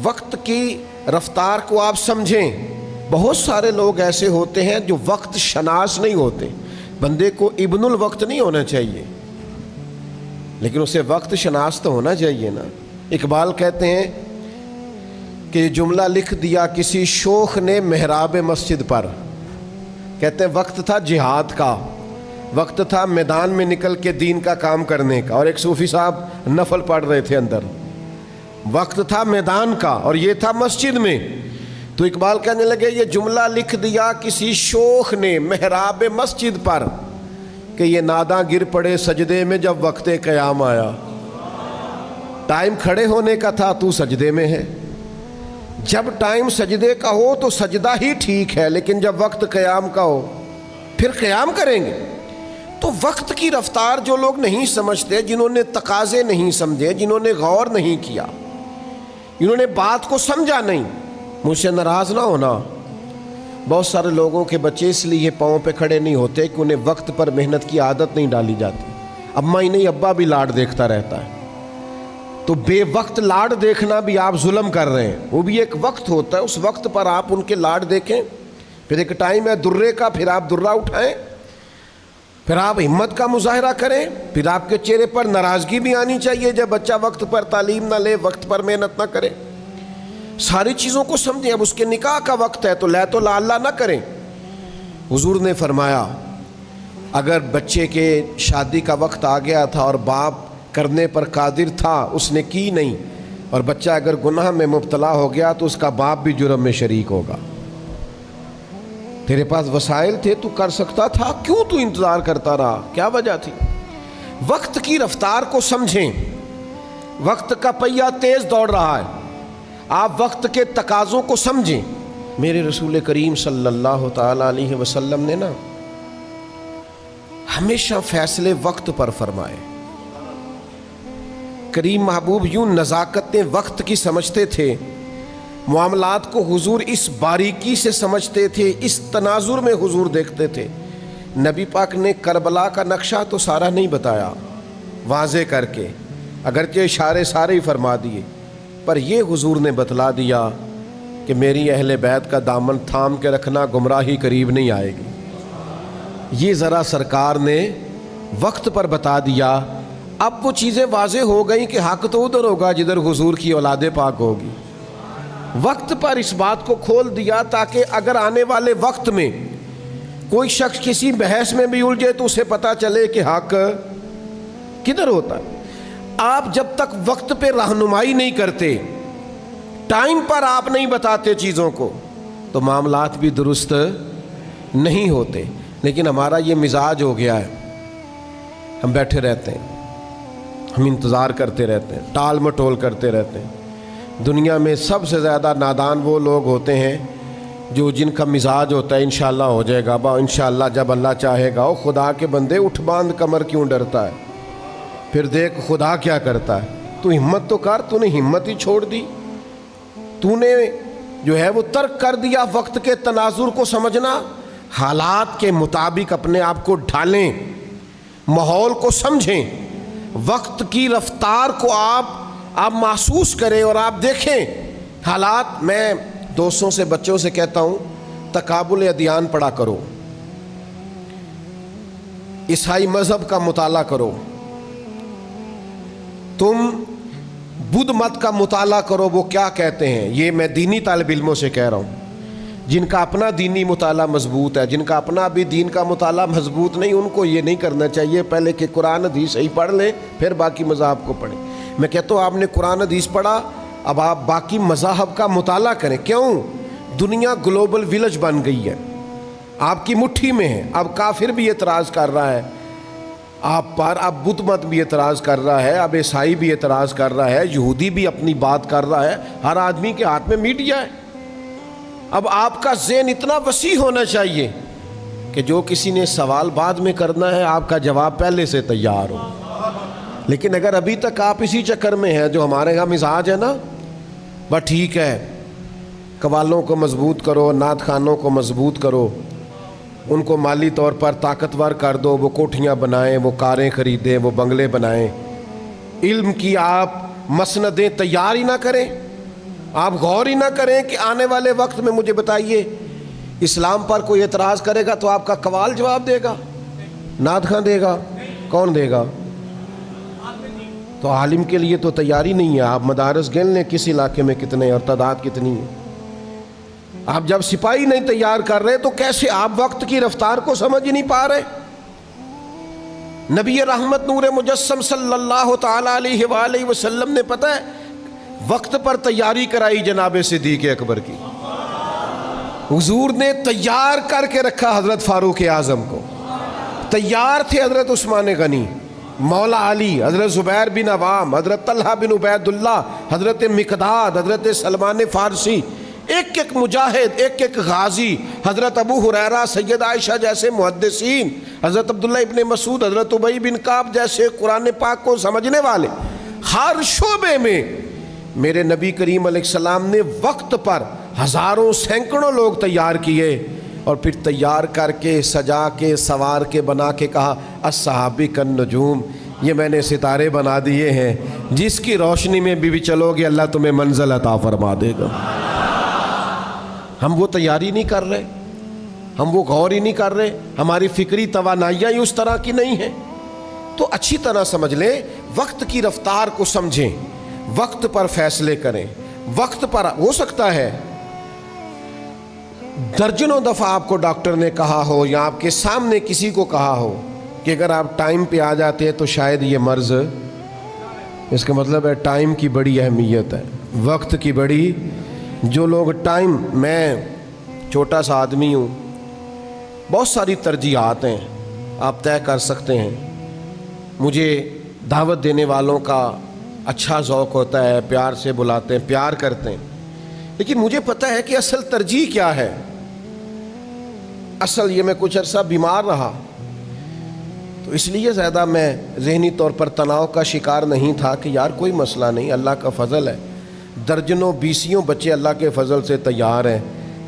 وقت کی رفتار کو آپ سمجھیں۔ بہت سارے لوگ ایسے ہوتے ہیں جو وقت شناس نہیں ہوتے۔ بندے کو ابن الوقت نہیں ہونا چاہیے، لیکن اسے وقت شناس تو ہونا چاہیے نا۔ اقبال کہتے ہیں کہ یہ جملہ لکھ دیا کسی شوخ نے محراب مسجد پر، کہتے ہیں وقت تھا جہاد کا، وقت تھا میدان میں نکل کے دین کا کام کرنے کا، اور ایک صوفی صاحب نفل پڑھ رہے تھے اندر۔ وقت تھا میدان کا اور یہ تھا مسجد میں۔ تو اقبال کہنے لگے یہ جملہ لکھ دیا کسی شوخ نے محراب مسجد پر، کہ یہ ناداں گر پڑے سجدے میں جب وقت قیام آیا۔ ٹائم کھڑے ہونے کا تھا، تو سجدے میں ہے۔ جب ٹائم سجدے کا ہو تو سجدہ ہی ٹھیک ہے، لیکن جب وقت قیام کا ہو پھر قیام کریں گے۔ تو وقت کی رفتار جو لوگ نہیں سمجھتے، جنہوں نے تقاضے نہیں سمجھے، جنہوں نے غور نہیں کیا، جنہوں نے بات کو سمجھا نہیں، مجھ سے ناراض نہ ہونا، بہت سارے لوگوں کے بچے اس لیے پاؤں پہ کھڑے نہیں ہوتے کہ انہیں وقت پر محنت کی عادت نہیں ڈالی جاتی۔ اماں ہی نہیں، ابا بھی لاڈ دیکھتا رہتا ہے، تو بے وقت لاڈ دیکھنا بھی آپ ظلم کر رہے ہیں۔ وہ بھی ایک وقت ہوتا ہے، اس وقت پر آپ ان کے لاڈ دیکھیں۔ پھر ایک ٹائم ہے درے کا، پھر آپ درہ اٹھائیں، پھر آپ ہمت کا مظاہرہ کریں، پھر آپ کے چہرے پر ناراضگی بھی آنی چاہیے جب بچہ وقت پر تعلیم نہ لے، وقت پر محنت نہ کرے۔ ساری چیزوں کو سمجھیں۔ اب اس کے نکاح کا وقت ہے تو لے تو لا اللہ نہ کریں۔ حضور نے فرمایا اگر بچے کے شادی کا وقت آ گیا تھا اور باپ کرنے پر قادر تھا اس نے کی نہیں، اور بچہ اگر گناہ میں مبتلا ہو گیا تو اس کا باپ بھی جرم میں شریک ہوگا۔ تیرے پاس وسائل تھے، تو کر سکتا تھا، کیوں تو انتظار کرتا رہا؟ کیا وجہ تھی؟ وقت کی رفتار کو سمجھیں، وقت کا پہیہ تیز دوڑ رہا ہے، آپ وقت کے تقاضوں کو سمجھیں۔ میرے رسول کریم صلی اللہ تعالی علیہ وسلم نے نا ہمیشہ فیصلے وقت پر فرمائے۔ کریم محبوب یوں نزاکت وقت کی سمجھتے تھے، معاملات کو حضور اس باریکی سے سمجھتے تھے، اس تناظر میں حضور دیکھتے تھے۔ نبی پاک نے کربلا کا نقشہ تو سارا نہیں بتایا واضح کر کے، اگرچہ اشارے سارے ہی فرما دیے، پر یہ حضور نے بتلا دیا کہ میری اہل بیت کا دامن تھام کے رکھنا، گمراہی قریب نہیں آئے گی۔ یہ ذرا سرکار نے وقت پر بتا دیا۔ اب وہ چیزیں واضح ہو گئیں کہ حق تو ادھر ہوگا جدھر حضور کی اولاد پاک ہوگی۔ وقت پر اس بات کو کھول دیا تاکہ اگر آنے والے وقت میں کوئی شخص کسی بحث میں بھی الجھے تو اسے پتا چلے کہ حق کدھر ہوتا ہے۔ آپ جب تک وقت پہ رہنمائی نہیں کرتے، ٹائم پر آپ نہیں بتاتے چیزوں کو، تو معاملات بھی درست نہیں ہوتے۔ لیکن ہمارا یہ مزاج ہو گیا ہے، ہم بیٹھے رہتے ہیں، ہم انتظار کرتے رہتے ہیں، ٹال مٹول کرتے رہتے ہیں۔ دنیا میں سب سے زیادہ نادان وہ لوگ ہوتے ہیں جو جن کا مزاج ہوتا ہے انشاءاللہ ہو جائے گا، انشاءاللہ جب اللہ چاہے گا۔ او خدا کے بندے، اٹھ باندھ کمر کیوں ڈرتا ہے؟ پھر دیکھ خدا کیا کرتا ہے۔ تو ہمت تو کر، تو نے ہمت ہی چھوڑ دی، تو نے جو ہے وہ ترک کر دیا وقت کے تناظر کو سمجھنا۔ حالات کے مطابق اپنے آپ کو ڈھالیں، ماحول کو سمجھیں، وقت کی رفتار کو آپ محسوس کریں اور آپ دیکھیں حالات۔ میں دوستوں سے، بچوں سے کہتا ہوں، تقابل ادیان پڑھا کرو، عیسائی مذہب کا مطالعہ کرو، تم بدھ مت کا مطالعہ کرو، وہ کیا کہتے ہیں۔ یہ میں دینی طالب علموں سے کہہ رہا ہوں، جن کا اپنا دینی مطالعہ مضبوط ہے، جن کا اپنا بھی دین کا مطالعہ مضبوط نہیں، ان کو یہ نہیں کرنا چاہیے پہلے کہ قرآن حدیث صحیح پڑھ لیں پھر باقی مذاہب کو پڑھیں۔ میں کہتا ہوں آپ نے قرآن حدیث پڑھا، اب آپ باقی مذاہب کا مطالعہ کریں۔ کیوں؟ دنیا گلوبل ویلج بن گئی ہے، آپ کی مٹھی میں ہے۔ اب کافر بھی اعتراض کر رہا ہے آپ پر، اب بدھ مت بھی اعتراض کر رہا ہے، اب عیسائی بھی اعتراض کر رہا ہے، یہودی بھی اپنی بات کر رہا ہے، ہر آدمی کے ہاتھ میں میڈیا ہے۔ اب آپ کا ذہن اتنا وسیع ہونا چاہیے کہ جو کسی نے سوال بعد میں کرنا ہے آپ کا جواب پہلے سے تیار ہو۔ لیکن اگر ابھی تک آپ اسی چکر میں ہیں، جو ہمارے یہاں مزاج ہے نا، بس ٹھیک ہے، قوالوں کو مضبوط کرو، نعت خوانوں کو مضبوط کرو، ان کو مالی طور پر طاقتور کر دو، وہ کوٹھیاں بنائیں، وہ کاریں خریدیں، وہ بنگلے بنائیں۔ علم کی آپ مسندیں تیار ہی نہ کریں، آپ غور ہی نہ کریں کہ آنے والے وقت میں مجھے بتائیے اسلام پر کوئی اعتراض کرے گا تو آپ کا قوال جواب دے گا، نعت خواں دے گا، کون دے گا؟ تو عالم کے لیے تو تیاری نہیں ہے۔ آپ مدارس گن لیں کس علاقے میں کتنے اور تعداد کتنی ہے۔ آپ جب سپاہی نہیں تیار کر رہے تو کیسے آپ وقت کی رفتار کو سمجھ ہی نہیں پا رہے؟ نبی رحمت نور مجسم صلی اللہ تعالی علیہ وآلہ وسلم نے پتہ ہے وقت پر تیاری کرائی جناب صدیق اکبر کی۔ حضور نے تیار کر کے رکھا حضرت فاروق اعظم کو، تیار تھے حضرت عثمان غنی، مولا علی، حضرت زبیر بن عوام، حضرت طلحہ بن عبید اللہ، حضرت مقداد، حضرت سلمان فارسی، ایک ایک مجاہد، ایک ایک غازی، حضرت ابو ہریرہ، سید عائشہ جیسے محدثین، حضرت عبداللہ ابن مسعود، حضرت ابی بن کعب جیسے قرآن پاک کو سمجھنے والے۔ ہر شعبے میں میرے نبی کریم علیہ السلام نے وقت پر ہزاروں سینکڑوں لوگ تیار کیے، اور پھر تیار کر کے سجا کے سوار کے بنا کے کہا الصحابی کالنجوم، یہ میں نے ستارے بنا دیے ہیں، جس کی روشنی میں بھی چلو گے اللہ تمہیں منزل عطا فرما دے گا۔ ہم وہ تیاری نہیں کر رہے، ہم وہ غور ہی نہیں کر رہے، ہماری فکری توانائیاں ہی اس طرح کی نہیں ہیں۔ تو اچھی طرح سمجھ لیں، وقت کی رفتار کو سمجھیں، وقت پر فیصلے کریں، وقت پر۔ ہو سکتا ہے درجنوں دفعہ آپ کو ڈاکٹر نے کہا ہو یا آپ کے سامنے کسی کو کہا ہو کہ اگر آپ ٹائم پہ آ جاتے ہیں تو شاید یہ مرض اس کا مطلب ہے ٹائم کی بڑی اہمیت ہے، وقت کی بڑی. جو لوگ ٹائم، میں چھوٹا سا آدمی ہوں، بہت ساری ترجیحات ہیں آپ طے کر سکتے ہیں. مجھے دعوت دینے والوں کا اچھا ذوق ہوتا ہے، پیار سے بلاتے ہیں، پیار کرتے ہیں، لیکن مجھے پتہ ہے کہ اصل ترجیح کیا ہے. اصل یہ میں کچھ عرصہ بیمار رہا تو اس لیے زیادہ میں ذہنی طور پر تناؤ کا شکار نہیں تھا کہ یار کوئی مسئلہ نہیں، اللہ کا فضل ہے. درجنوں بیسیوں بچے اللہ کے فضل سے تیار ہیں.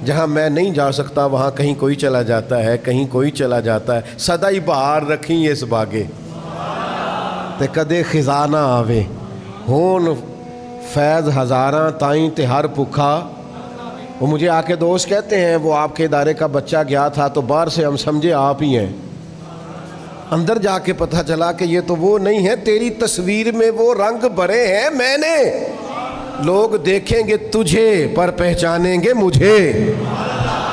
جہاں میں نہیں جا سکتا وہاں کہیں کوئی چلا جاتا ہے، کہیں کوئی چلا جاتا ہے. سدا ہی بہار رکھیں اس باغے تے کدے خزانہ آوے، ہون فیض ہزاراں تائیں تے ہر بھکھا. وہ مجھے آ کے دوست کہتے ہیں وہ آپ کے ادارے کا بچہ گیا تھا تو باہر سے ہم سمجھے آپ ہی ہیں، اندر جا کے پتہ چلا کہ یہ تو وہ نہیں ہے، تیری تصویر میں وہ رنگ بھرے ہیں میں نے. لوگ دیکھیں گے تجھے پر پہچانیں گے مجھے.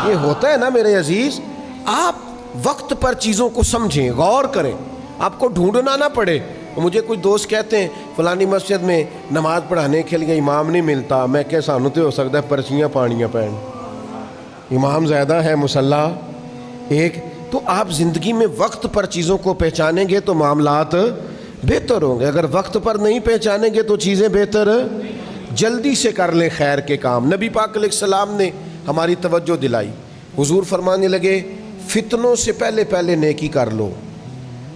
یہ ہوتا ہے نا میرے عزیز. آپ وقت پر چیزوں کو سمجھیں، غور کریں، آپ کو ڈھونڈنا نہ پڑے. مجھے کچھ دوست کہتے ہیں فلانی مسجد میں نماز پڑھانے کے لیے امام نہیں ملتا. میں کہ سانو تو ہو سکتا ہے پرچیاں پانیاں پہن، امام زیادہ ہے مصلی ایک. تو آپ زندگی میں وقت پر چیزوں کو پہچانیں گے تو معاملات بہتر ہوں گے. اگر وقت پر نہیں پہچانیں گے تو چیزیں بہتر. جلدی سے کر لیں خیر کے کام. نبی پاک علیہ السلام نے ہماری توجہ دلائی. حضور فرمانے لگے فتنوں سے پہلے پہلے نیکی کر لو،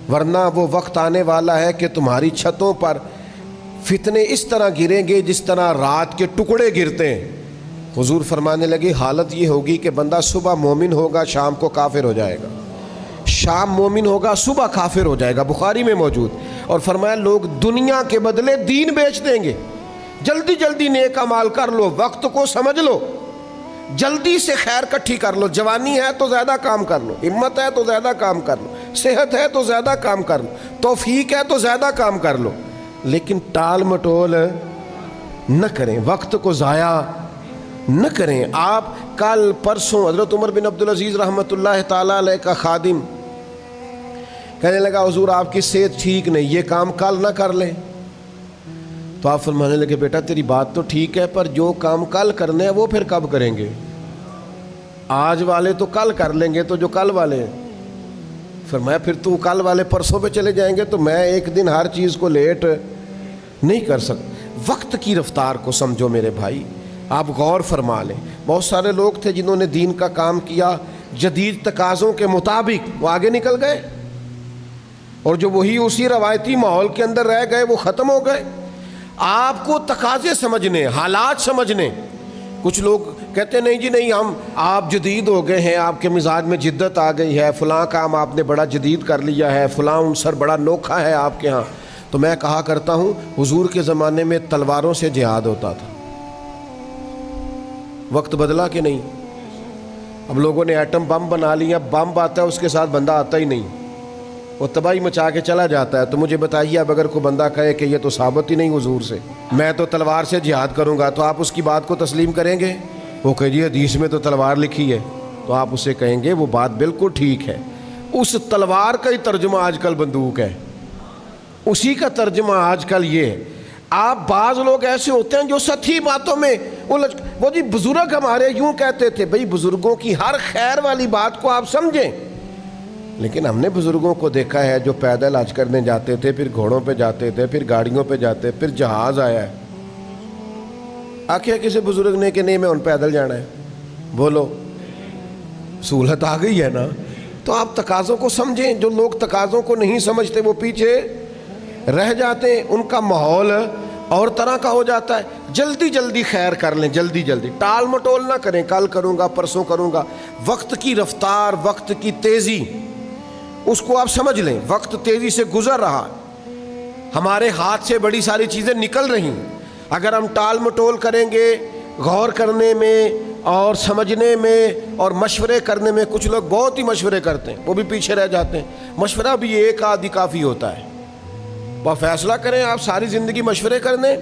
ورنہ وہ وقت آنے والا ہے کہ تمہاری چھتوں پر فتنے اس طرح گریں گے جس طرح رات کے ٹکڑے گرتے ہیں. حضور فرمانے لگے حالت یہ ہوگی کہ بندہ صبح مومن ہوگا شام کو کافر ہو جائے گا، شام مومن ہوگا صبح کافر ہو جائے گا. بخاری میں موجود. اور فرمایا لوگ دنیا کے بدلے دین بیچ دیں گے. جلدی جلدی نیک اعمال کر لو، وقت کو سمجھ لو، جلدی سے خیر کٹھی کر لو. جوانی ہے تو زیادہ کام کر لو، ہمت ہے تو زیادہ کام کر لو، صحت ہے تو زیادہ کام کر لو، توفیق ہے تو زیادہ کام کر لو، لیکن ٹال مٹول نہ کریں، وقت کو ضائع نہ کریں. آپ کل پرسوں حضرت عمر بن عبدالعزیز رحمۃ اللہ تعالیٰ علیہ کا خادم کہنے لگا حضور آپ کی صحت ٹھیک نہیں، یہ کام کل نہ کر لیں. تو آپ فرمانے لگے بیٹا تیری بات تو ٹھیک ہے پر جو کام کل کرنے ہیں وہ پھر کب کریں گے؟ آج والے تو کل کر لیں گے تو جو کل والے ہیں. فرمایا پھر تو کل والے پرسوں پہ چلے جائیں گے تو میں ایک دن ہر چیز کو لیٹ نہیں کر سکتا. وقت کی رفتار کو سمجھو میرے بھائی. آپ غور فرما لیں. بہت سارے لوگ تھے جنہوں نے دین کا کام کیا جدید تقاضوں کے مطابق، وہ آگے نکل گئے، اور جو وہی اسی روایتی ماحول کے اندر رہ گئے وہ ختم ہو گئے. آپ کو تقاضے سمجھنے، حالات سمجھنے. کچھ لوگ کہتے نہیں جی نہیں آپ جدید ہو گئے ہیں، آپ کے مزاج میں جدت آ گئی ہے، فلاں کام آپ نے بڑا جدید کر لیا ہے، فلاں عنصر بڑا نوکھا ہے آپ کے ہاں. تو میں کہا کرتا ہوں حضور کے زمانے میں تلواروں سے جہاد ہوتا تھا. وقت بدلا کہ نہیں؟ اب لوگوں نے ایٹم بم بنا لیا، بم آتا ہے اس کے ساتھ بندہ آتا ہی نہیں، وہ تباہی مچا کے چلا جاتا ہے. تو مجھے بتائیے اب اگر کوئی بندہ کہے کہ یہ تو ثابت ہی نہیں حضور سے، میں تو تلوار سے جہاد کروں گا، تو آپ اس کی بات کو تسلیم کریں گے؟ وہ کہ جی حدیث میں تو تلوار لکھی ہے، تو آپ اسے کہیں گے وہ بات بالکل ٹھیک ہے، اس تلوار کا ہی ترجمہ آج کل بندوق ہے، اسی کا ترجمہ آج کل یہ ہے. آپ بعض لوگ ایسے ہوتے ہیں جو سطحی باتوں میں وہ جی بزرگ ہمارے یوں کہتے تھے. بھئی بزرگوں کی ہر خیر والی بات کو آپ سمجھیں، لیکن ہم نے بزرگوں کو دیکھا ہے جو پیدل حج کرنے جاتے تھے، پھر گھوڑوں پہ جاتے تھے، پھر گاڑیوں پہ جاتے، پھر جہاز آیا ہے. آخیا کسی بزرگ نے کہ نہیں میں ان پیدل جانا ہے؟ بولو سہولت آ گئی ہے نا. تو آپ تقاضوں کو سمجھیں. جو لوگ تقاضوں کو نہیں سمجھتے وہ پیچھے رہ جاتے ہیں، ان کا ماحول اور طرح کا ہو جاتا ہے. جلدی جلدی خیر کر لیں، جلدی جلدی، ٹال مٹول نہ کریں، کل کروں گا پرسوں کروں گا. وقت کی رفتار، وقت کی تیزی، اس کو آپ سمجھ لیں. وقت تیزی سے گزر رہا، ہمارے ہاتھ سے بڑی ساری چیزیں نکل رہی. اگر ہم ٹال مٹول کریں گے غور کرنے میں اور سمجھنے میں اور مشورے کرنے میں، کچھ لوگ بہت ہی مشورے کرتے ہیں وہ بھی پیچھے رہ جاتے ہیں. مشورہ بھی ایک آدھی کافی ہوتا ہے. بس فیصلہ کریں آپ ساری زندگی مشورے کرنے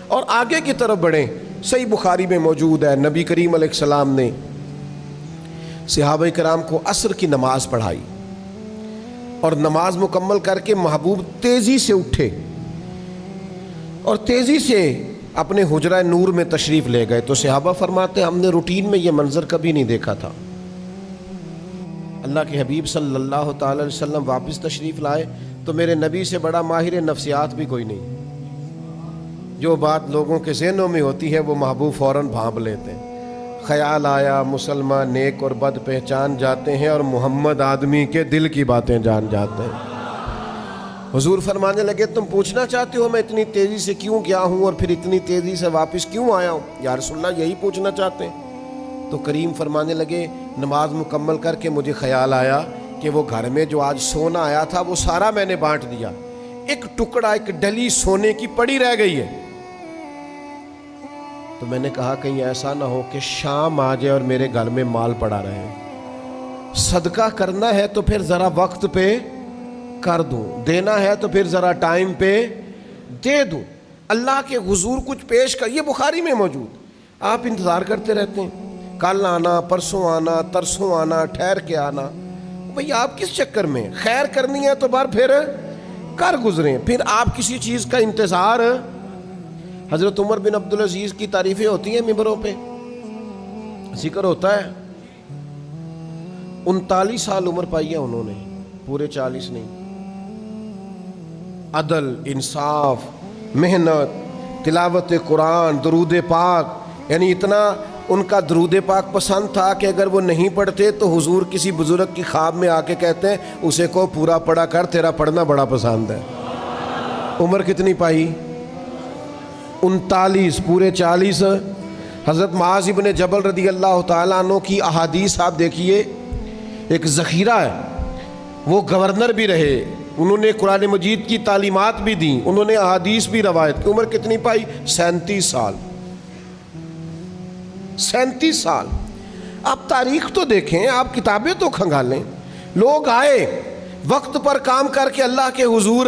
اور آگے کی طرف بڑھیں. صحیح بخاری میں موجود ہے نبی کریم علیہ السلام نے صحابہ کرام کو عصر کی نماز پڑھائی اور نماز مکمل کر کے محبوب تیزی سے اٹھے اور تیزی سے اپنے حجرہ نور میں تشریف لے گئے. تو صحابہ فرماتے ہم نے روٹین میں یہ منظر کبھی نہیں دیکھا تھا. اللہ کے حبیب صلی اللہ تعالی علیہ وسلم واپس تشریف لائے تو میرے نبی سے بڑا ماہر نفسیات بھی کوئی نہیں. جو بات لوگوں کے ذہنوں میں ہوتی ہے وہ محبوب فوراً بھانپ لیتے ہیں. خیال آیا مسلمان نیک اور بد پہچان جاتے ہیں اور محمد آدمی کے دل کی باتیں جان جاتے ہیں. حضور فرمانے لگے تم پوچھنا چاہتے ہو میں اتنی تیزی سے کیوں گیا ہوں اور پھر اتنی تیزی سے واپس کیوں آیا ہوں؟ یا رسول اللہ یہی پوچھنا چاہتے ہیں. تو کریم فرمانے لگے نماز مکمل کر کے مجھے خیال آیا کہ وہ گھر میں جو آج سونا آیا تھا وہ سارا میں نے بانٹ دیا. ایک ٹکڑا ایک ڈلی سونے کی پڑی رہ گئی ہے. تو میں نے کہا کہیں ایسا نہ ہو کہ شام آ جائے اور میرے گھر میں مال پڑا رہے. صدقہ کرنا ہے تو پھر ذرا وقت پہ کر دوں, دینا ہے تو پھر ذرا ٹائم پہ دے دوں. اللہ کے حضور کچھ پیش کر, یہ بخاری میں موجود. آپ انتظار کرتے رہتے ہیں کل آنا پرسوں آنا ترسوں آنا ٹھہر کے آنا. بھئی آپ کس چکر میں خیر کرنی ہے تو بار پھر کر گزریں. پھر آپ کسی چیز کا انتظار. حضرت عمر بن عبدالعزیز کی تعریفیں ہوتی ہیں ممبروں پہ, ذکر ہوتا ہے 39 سال عمر پائی ہے انہوں نے, پورے 40 نہیں. عدل, انصاف, محنت, تلاوت قرآن, درود پاک, یعنی اتنا ان کا درود پاک پسند تھا کہ اگر وہ نہیں پڑھتے تو حضور کسی بزرگ کی خواب میں آ کے کہتے ہیں اسے کو پورا پڑھا کر تیرا پڑھنا بڑا پسند ہے. عمر کتنی پائی؟ 39, پورے 40. حضرت معاذ بن جبل رضی اللہ تعالیٰ عنہ کی احادیث آپ دیکھیے, ایک ذخیرہ ہے. وہ گورنر بھی رہے, انہوں نے قرآن مجید کی تعلیمات بھی دیں, انہوں نے احادیث بھی روایت کی. عمر کتنی پائی؟ 37 سال. 37 سال. آپ تاریخ تو دیکھیں, آپ کتابیں تو کھنگالیں. لوگ آئے وقت پر کام کر کے اللہ کے حضور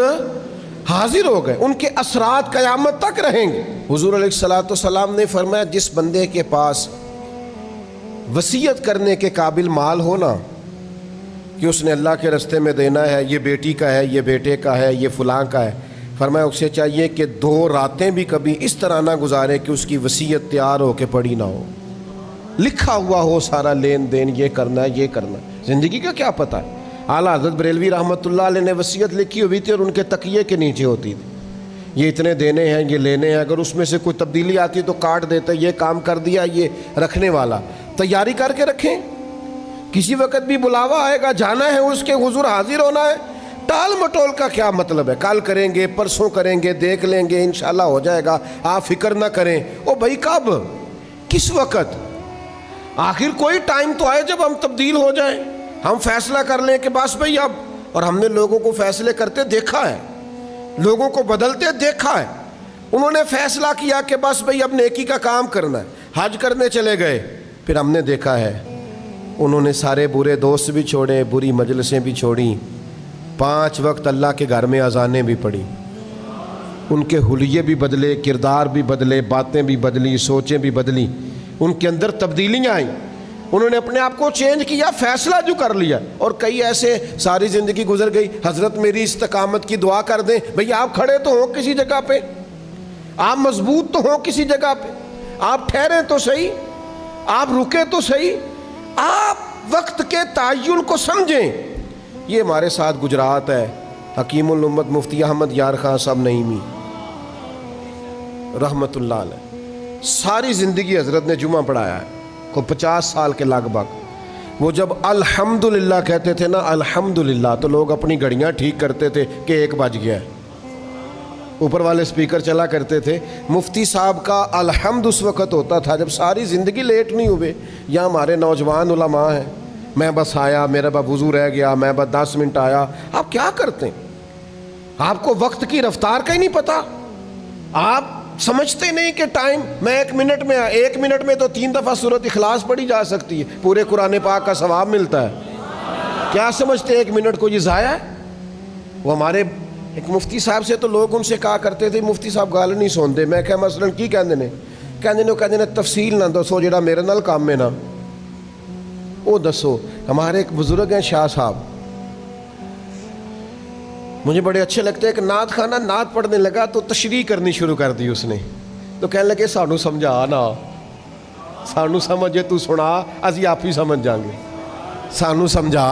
حاضر ہو گئے, ان کے اثرات قیامت تک رہیں گے. حضور علیہ الصلوۃ والسلام نے فرمایا جس بندے کے پاس وصیت کرنے کے قابل مال ہونا کہ اس نے اللہ کے رستے میں دینا ہے, یہ بیٹی کا ہے, یہ بیٹے کا ہے, یہ فلاں کا ہے, فرمایا اسے چاہیے کہ 2 راتیں بھی کبھی اس طرح نہ گزارے کہ اس کی وصیت تیار ہو کے پڑی نہ ہو, لکھا ہوا ہو سارا لین دین, یہ کرنا ہے یہ کرنا ہے. زندگی کا کیا پتہ ہے. اعلیٰ حضرت بریلوی رحمۃ اللہ علیہ نے وصیت لکھی ہوئی تھی اور ان کے تکیے کے نیچے ہوتی تھی یہ اتنے دینے ہیں یہ لینے ہیں, اگر اس میں سے کوئی تبدیلی آتی تو کاٹ دیتے, یہ کام کر دیا یہ رکھنے والا. تیاری کر کے رکھیں, کسی وقت بھی بلاوا آئے گا, جانا ہے اس کے حضور حاضر ہونا ہے. ٹال مٹول کا کیا مطلب ہے, کل کریں گے پرسوں کریں گے دیکھ لیں گے انشاءاللہ ہو جائے گا, آپ فکر نہ کریں. او بھائی کب کس وقت؟ آخر کوئی ٹائم تو آئے جب ہم تبدیل ہو جائیں, ہم فیصلہ کر لیں کہ بس بھئی اب. اور ہم نے لوگوں کو فیصلے کرتے دیکھا ہے, لوگوں کو بدلتے دیکھا ہے. انہوں نے فیصلہ کیا کہ بس بھئی اب نیکی کا کام کرنا ہے, حج کرنے چلے گئے, پھر ہم نے دیکھا ہے انہوں نے سارے برے دوست بھی چھوڑے, بری مجلسیں بھی چھوڑیں, 5 وقت اللہ کے گھر میں اذانیں بھی پڑھی. ان کے حلیے بھی بدلے, کردار بھی بدلے, باتیں بھی بدلی, سوچیں بھی بدلی, ان کے اندر تبدیلیاں آئیں. انہوں نے اپنے آپ کو چینج کیا, فیصلہ جو کر لیا. اور کئی ایسے ساری زندگی گزر گئی, حضرت میری استقامت کی دعا کر دیں. بھئی آپ کھڑے تو ہوں کسی جگہ پہ, آپ مضبوط تو ہوں کسی جگہ پہ, آپ ٹھہریں تو صحیح, آپ رکے تو صحیح, آپ وقت کے تعین کو سمجھیں. یہ ہمارے ساتھ گجرات ہے. حکیم الامت مفتی احمد یار خان صاحب نعیمی رحمت اللہ علیہ, ساری زندگی حضرت نے جمعہ پڑھایا ہے, کو 50 سال کے لگ بھگ. وہ جب الحمدللہ کہتے تھے نا, الحمدللہ, تو لوگ اپنی گھڑیاں ٹھیک کرتے تھے کہ 1 بج گیا ہے, اوپر والے سپیکر چلا کرتے تھے. مفتی صاحب کا الحمد اس وقت ہوتا تھا جب ساری زندگی لیٹ نہیں ہوئے. یا ہمارے نوجوان علماء ہیں, میں بس آیا, میرا بس وضو رہ گیا, میں بس 10 منٹ آیا. آپ کیا کرتے ہیں؟ آپ کو وقت کی رفتار کا ہی نہیں پتا. آپ سمجھتے نہیں کہ ٹائم, میں 1 منٹ میں 1 منٹ میں تو 3 دفعہ سورۃ اخلاص پڑھی جا سکتی ہے, پورے قرآن پاک کا ثواب ملتا ہے. کیا سمجھتے 1 منٹ کو یہ ضائع ہے؟ وہ ہمارے ایک مفتی صاحب سے تو لوگ ان سے کہا کرتے تھے مفتی صاحب گل نہیں سنتے. میں کہا مثلاً کی کہندے نے تفصیل نہ دسو, جڑا میرے نال کام ہے نا وہ دسو. ہمارے ایک بزرگ ہیں شاہ صاحب, مجھے بڑے اچھے لگتے ہیں کہ نعت خانہ نعت پڑھنے لگا تو تشریح کرنی شروع کر دی اس نے، تو کہنے لگے سانو سمجھا نا، سانو سمجھے تو سنا، ازی آپ ہی سمجھ جائیں گے، سانو سمجھا،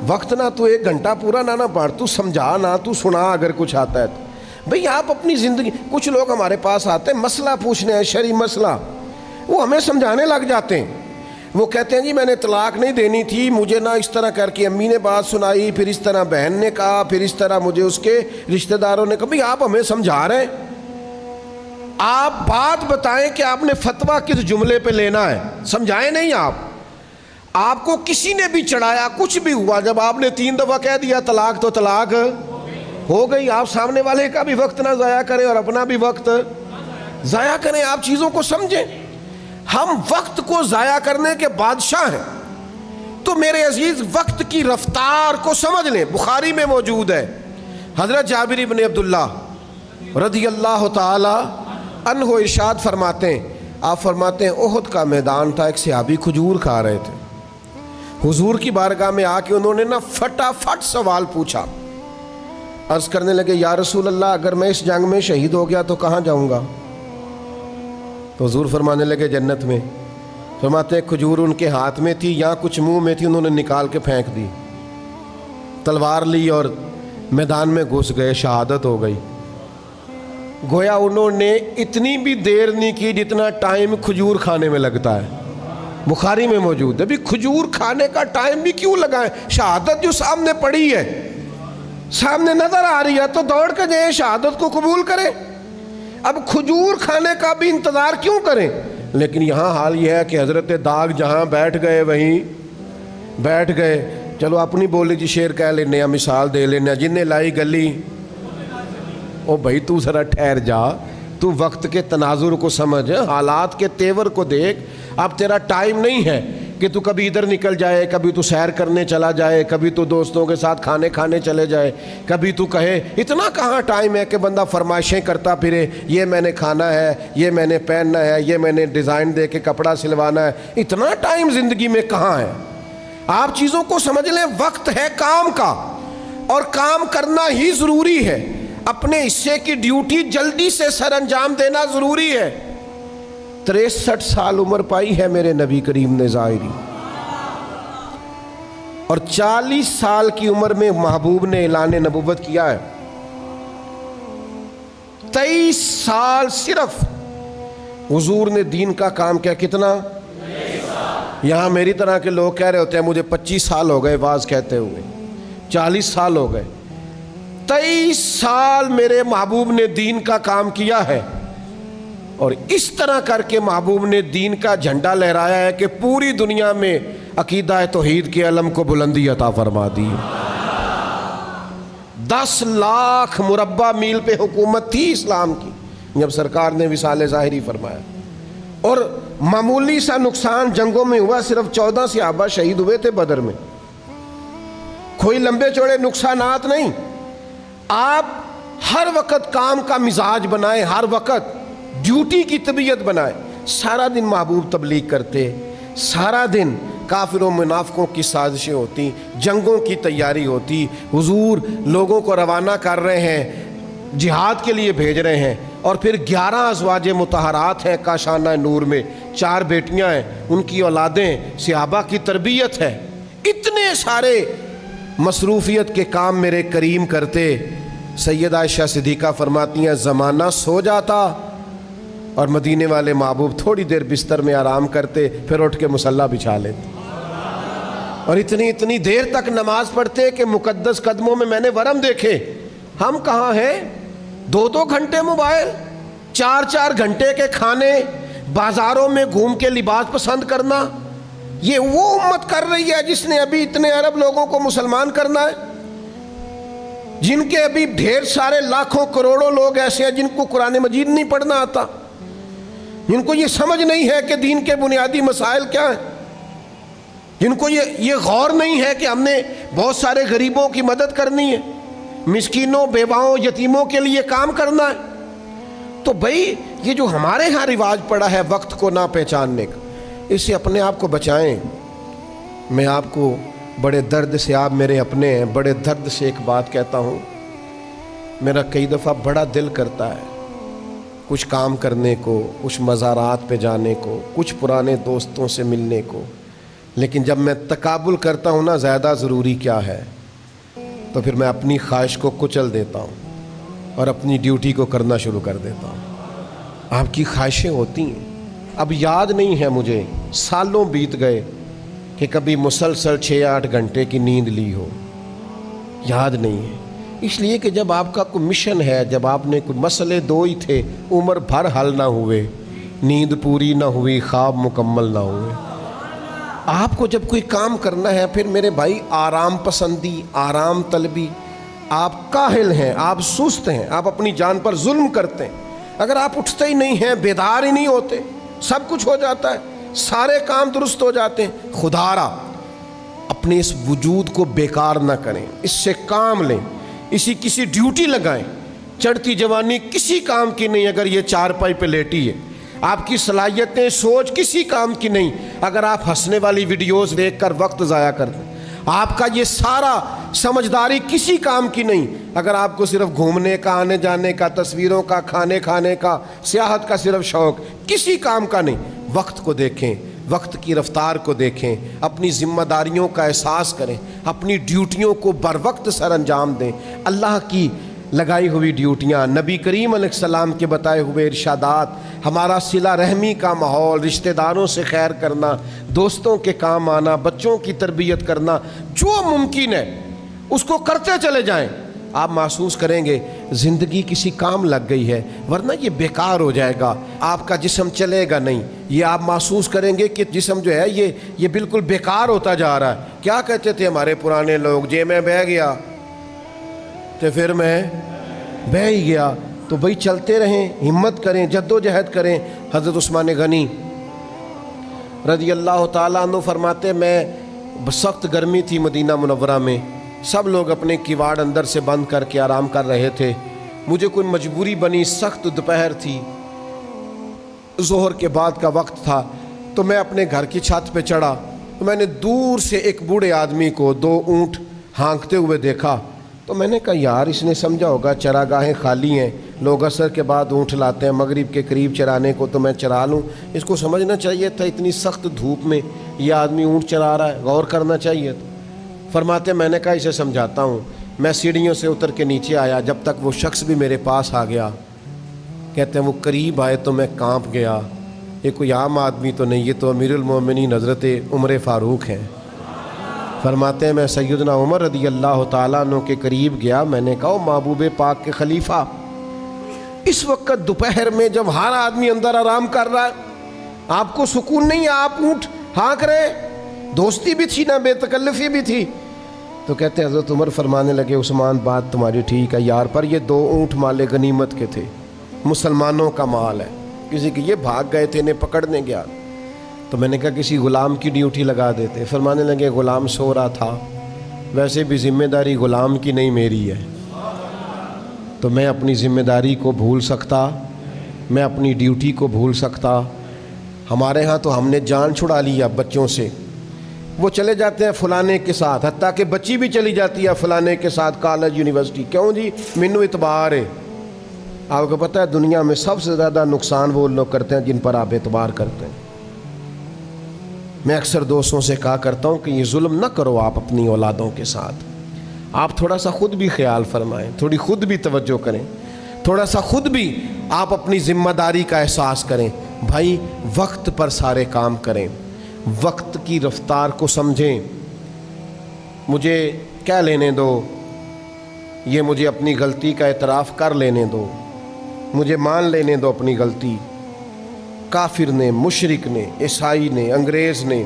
وقت نہ تو 1 گھنٹہ پورا نہ پڑھ، تو سمجھا نہ، تو سنا اگر کچھ آتا ہے تو۔ بھئی آپ اپنی زندگی، کچھ لوگ ہمارے پاس آتے ہیں مسئلہ پوچھنے ہیں، شرعی مسئلہ، وہ ہمیں سمجھانے لگ جاتے ہیں، وہ کہتے ہیں جی میں نے طلاق نہیں دینی تھی، مجھے نہ اس طرح کر کے امی نے بات سنائی، پھر اس طرح بہن نے کہا، پھر اس طرح مجھے اس کے رشتہ داروں نے کہا۔ بھئی آپ ہمیں سمجھا رہے ہیں، آپ بات بتائیں کہ آپ نے فتویٰ کس جملے پہ لینا ہے، سمجھائیں نہیں آپ کو کسی نے بھی چڑھایا، کچھ بھی ہوا، جب آپ نے 3 دفعہ کہہ دیا طلاق تو طلاق ہو گئی۔ آپ سامنے والے کا بھی وقت نہ ضائع کریں اور اپنا بھی وقت ضائع کریں، آپ چیزوں کو سمجھیں۔ ہم وقت کو ضائع کرنے کے بادشاہ ہیں، تو میرے عزیز وقت کی رفتار کو سمجھ لیں۔ بخاری میں موجود ہے، حضرت جابر بن عبداللہ رضی اللہ تعالی عنہ ارشاد فرماتے ہیں، آپ فرماتے ہیں احد کا میدان تھا، ایک صحابی کھجور کھا رہے تھے، حضور کی بارگاہ میں آ کے انہوں نے فٹافٹ سوال پوچھا، عرض کرنے لگے یا رسول اللہ اگر میں اس جنگ میں شہید ہو گیا تو کہاں جاؤں گا؟ تو حضور فرمانے لگے جنت میں۔ فرماتے ہیں کھجور ان کے ہاتھ میں تھی یا کچھ منہ میں تھی، انہوں نے نکال کے پھینک دی، تلوار لی اور میدان میں گھس گئے، شہادت ہو گئی۔ گویا انہوں نے اتنی بھی دیر نہیں کی جتنا ٹائم کھجور کھانے میں لگتا ہے، بخاری میں موجود ہے۔ بھی کھجور کھانے کا ٹائم بھی کیوں لگائیں؟ شہادت جو سامنے پڑی ہے، سامنے نظر آ رہی ہے، تو دوڑ کے جائیں شہادت کو قبول کریں۔ اب کھجور کھانے کا بھی انتظار کیوں کریں؟ لیکن یہاں حال یہ ہے کہ حضرت داغ جہاں بیٹھ گئے وہیں بیٹھ گئے۔ چلو اپنی بولی جی شعر کہہ لینے، مثال دے لینے، جنہیں لائی گلی او بھائی تو ذرا ٹھہر جا، تو وقت کے تناظر کو سمجھ، حالات کے تیور کو دیکھ۔ اب تیرا ٹائم نہیں ہے کہ تو کبھی ادھر نکل جائے، کبھی تو سیر کرنے چلا جائے، کبھی تو دوستوں کے ساتھ کھانے چلے جائے، کبھی تو کہے، اتنا کہاں ٹائم ہے کہ بندہ فرمائشیں کرتا پھرے، یہ میں نے کھانا ہے، یہ میں نے پہننا ہے، یہ میں نے ڈیزائن دے کے کپڑا سلوانا ہے۔ اتنا ٹائم زندگی میں کہاں ہے؟ آپ چیزوں کو سمجھ لیں، وقت ہے کام کا اور کام کرنا ہی ضروری ہے، اپنے حصے کی ڈیوٹی جلدی سے سر انجام دینا ضروری ہے۔ 63 سال عمر پائی ہے میرے نبی کریم نے ظاہری، اور 40 سال کی عمر میں محبوب نے اعلان نبوت کیا ہے۔ 23 سال صرف حضور نے دین کا کام کیا۔ کتنا؟ یہاں میری طرح کے لوگ کہہ رہے ہوتے ہیں مجھے 25 سال ہو گئے واز کہتے ہوئے، 40 سال ہو گئے۔ 23 سال میرے محبوب نے دین کا کام کیا ہے، اور اس طرح کر کے محبوب نے دین کا جھنڈا لہرایا ہے کہ پوری دنیا میں عقیدہ توحید کے علم کو بلندی عطا فرما دی۔ 10 لاکھ مربع میل پہ حکومت تھی اسلام کی جب سرکار نے وصال ظاہری فرمایا، اور معمولی سا نقصان جنگوں میں ہوا، صرف 14 صحابہ شہید ہوئے تھے بدر میں، کوئی لمبے چوڑے نقصانات نہیں۔ آپ ہر وقت کام کا مزاج بنائیں، ہر وقت ڈیوٹی کی طبیعت بنائیں۔ سارا دن محبوب تبلیغ کرتے، سارا دن کافروں منافقوں کی سازشیں ہوتی، جنگوں کی تیاری ہوتی، حضور لوگوں کو روانہ کر رہے ہیں، جہاد کے لیے بھیج رہے ہیں، اور پھر 11 ازواج مطہرات ہیں کاشانہ نور میں، 4 بیٹیاں ہیں، ان کی اولادیں، صحابہ کی تربیت ہے، اتنے سارے مصروفیت کے کام میرے کریم کرتے۔ سیدہ عائشہ صدیقہ فرماتی ہیں زمانہ سو جاتا اور مدینے والے محبوب تھوڑی دیر بستر میں آرام کرتے، پھر اٹھ کے مصلی بچھا لیتے، اور اتنی دیر تک نماز پڑھتے کہ مقدس قدموں میں نے ورم دیکھے۔ ہم کہاں ہیں؟ 2 گھنٹے موبائل، 4 گھنٹے کے کھانے، بازاروں میں گھوم کے لباس پسند کرنا۔ یہ وہ امت کر رہی ہے جس نے ابھی اتنے ارب لوگوں کو مسلمان کرنا ہے، جن کے ابھی ڈھیر سارے لاکھوں کروڑوں لوگ ایسے ہیں جن کو قرآن مجید نہیں پڑھنا آتا، جن کو یہ سمجھ نہیں ہے کہ دین کے بنیادی مسائل کیا ہیں، جن کو یہ غور نہیں ہے کہ ہم نے بہت سارے غریبوں کی مدد کرنی ہے، مسکینوں، بیواؤں، یتیموں کے لیے کام کرنا ہے۔ تو بھائی یہ جو ہمارے ہاں رواج پڑا ہے وقت کو نہ پہچاننے کا، اس سے اپنے آپ کو بچائیں۔ میں آپ کو بڑے درد سے آپ میرے اپنے ہیں، بڑے درد سے ایک بات کہتا ہوں، میرا کئی دفعہ بڑا دل کرتا ہے کچھ کام کرنے کو، کچھ مزارات پہ جانے کو، کچھ پرانے دوستوں سے ملنے کو، لیکن جب میں تقابل کرتا ہوں نا زیادہ ضروری کیا ہے، تو پھر میں اپنی خواہش کو کچل دیتا ہوں اور اپنی ڈیوٹی کو کرنا شروع کر دیتا ہوں۔ آپ کی خواہشیں ہوتی ہیں، اب یاد نہیں ہے مجھے، سالوں بیت گئے کہ کبھی مسلسل 6-8 گھنٹے کی نیند لی ہو، یاد نہیں ہے۔ اس لیے کہ جب آپ کا کوئی مشن ہے، جب آپ نے کوئی مسئلے دو ہی تھے، عمر بھر حل نہ ہوئے، نیند پوری نہ ہوئی، خواب مکمل نہ ہوئے، آپ کو جب کوئی کام کرنا ہے، پھر میرے بھائی آرام پسندی، آرام طلبی، آپ کاہل ہیں، آپ سست ہیں، آپ اپنی جان پر ظلم کرتے ہیں۔ اگر آپ اٹھتے ہی نہیں ہیں، بیدار ہی نہیں ہوتے، سب کچھ ہو جاتا ہے، سارے کام درست ہو جاتے ہیں، خدا را اپنے اس وجود کو بیکار نہ کریں، اس سے کام لیں، اسی کسی ڈیوٹی لگائیں۔ چڑھتی جوانی کسی کام کی نہیں اگر یہ چارپائی پہ لیٹی ہے، آپ کی صلاحیتیں سوچ کسی کام کی نہیں اگر آپ ہنسنے والی ویڈیوز دیکھ کر وقت ضائع کر دیں، آپ کا یہ سارا سمجھداری کسی کام کی نہیں اگر آپ کو صرف گھومنے کا، آنے جانے کا، تصویروں کا، کھانے کا، سیاحت کا صرف شوق، کسی کام کا نہیں۔ وقت کو دیکھیں، وقت کی رفتار کو دیکھیں، اپنی ذمہ داریوں کا احساس کریں، اپنی ڈیوٹیوں کو بر وقت سر انجام دیں۔ اللہ کی لگائی ہوئی ڈیوٹیاں، نبی کریم علیہ السلام کے بتائے ہوئے ارشادات، ہمارا صلہ رحمی کا ماحول، رشتہ داروں سے خیر کرنا، دوستوں کے کام آنا، بچوں کی تربیت کرنا، جو ممکن ہے اس کو کرتے چلے جائیں۔ آپ محسوس کریں گے زندگی کسی کام لگ گئی ہے، ورنہ یہ بیکار ہو جائے گا، آپ کا جسم چلے گا نہیں۔ یہ آپ محسوس کریں گے کہ جسم جو ہے یہ بالکل بیکار ہوتا جا رہا ہے۔ کیا کہتے تھے ہمارے پرانے لوگ، جے میں بہ گیا تو پھر میں بہ ہی گیا۔ تو بھئی چلتے رہیں، ہمت کریں، جد و جہد کریں۔ حضرت عثمان غنی رضی اللہ تعالیٰ عنہ فرماتے، میں سخت گرمی تھی مدینہ منورہ میں، سب لوگ اپنے کیواڑ اندر سے بند کر کے آرام کر رہے تھے، مجھے کوئی مجبوری بنی، سخت دوپہر تھی، ظہر کے بعد کا وقت تھا، تو میں اپنے گھر کی چھت پہ چڑھا، تو میں نے دور سے ایک بوڑھے آدمی کو 2 اونٹ ہانکتے ہوئے دیکھا۔ تو میں نے کہا یار اس نے سمجھا ہوگا چراگاہیں خالی ہیں، لوگ عصر کے بعد اونٹ لاتے ہیں مغرب کے قریب چرانے کو، تو میں چرا لوں۔ اس کو سمجھنا چاہیے تھا اتنی سخت دھوپ میں یہ آدمی اونٹ چرا رہا ہے، غور کرنا چاہیے تھا۔ فرماتے میں نے کہا اسے سمجھاتا ہوں۔ میں سیڑھیوں سے اتر کے نیچے آیا، جب تک وہ شخص بھی میرے پاس آ گیا، کہتے ہیں وہ قریب آئے تو میں کانپ گیا، یہ کوئی عام آدمی تو نہیں، یہ تو امیر المومنین حضرت عمر فاروق ہیں۔ فرماتے ہیں میں سیدنا عمر رضی اللہ تعالیٰ عنہ کے قریب گیا، میں نے کہا محبوب پاک کے خلیفہ، اس وقت دوپہر میں جب ہر آدمی اندر آرام کر رہا ہے، آپ کو سکون نہیں ہے، آپ اونٹ ہانک رہے، دوستی بھی تھی نا، بے تکلفی بھی تھی۔ تو کہتے ہیں حضرت عمر فرمانے لگے عثمان بات تمہاری ٹھیک ہے یار، پر یہ 2 اونٹ مال غنیمت کے تھے، مسلمانوں کا مال ہے، کسی کے یہ بھاگ گئے تھے انہیں پکڑنے گیا۔ تو میں نے کہا کسی غلام کی ڈیوٹی لگا دیتے۔ فرمانے لگے غلام سو رہا تھا، ویسے بھی ذمہ داری غلام کی نہیں میری ہے، تو میں اپنی ذمہ داری کو بھول سکتا، میں اپنی ڈیوٹی کو بھول سکتا؟ ہمارے ہاں تو ہم نے جان چھڑا لیا بچوں سے، وہ چلے جاتے ہیں فلانے کے ساتھ، حتیٰ کہ بچی بھی چلی جاتی ہے فلانے کے ساتھ کالج یونیورسٹی، کیوں جی مینو اعتبار ہے۔ آپ کو پتہ ہے دنیا میں سب سے زیادہ نقصان وہ لوگ کرتے ہیں جن پر آپ اعتبار کرتے ہیں۔ میں اکثر دوستوں سے کہا کرتا ہوں کہ یہ ظلم نہ کرو آپ اپنی اولادوں کے ساتھ، آپ تھوڑا سا خود بھی خیال فرمائیں، تھوڑی خود بھی توجہ کریں، تھوڑا سا خود بھی آپ اپنی ذمہ داری کا احساس کریں۔ بھائی وقت پر سارے کام کریں، وقت کی رفتار کو سمجھیں۔ مجھے کیا لینے دو، یہ مجھے اپنی غلطی کا اعتراف کر لینے دو، مجھے مان لینے دو اپنی غلطی۔ کافر نے، مشرک نے، عیسائی نے، انگریز نے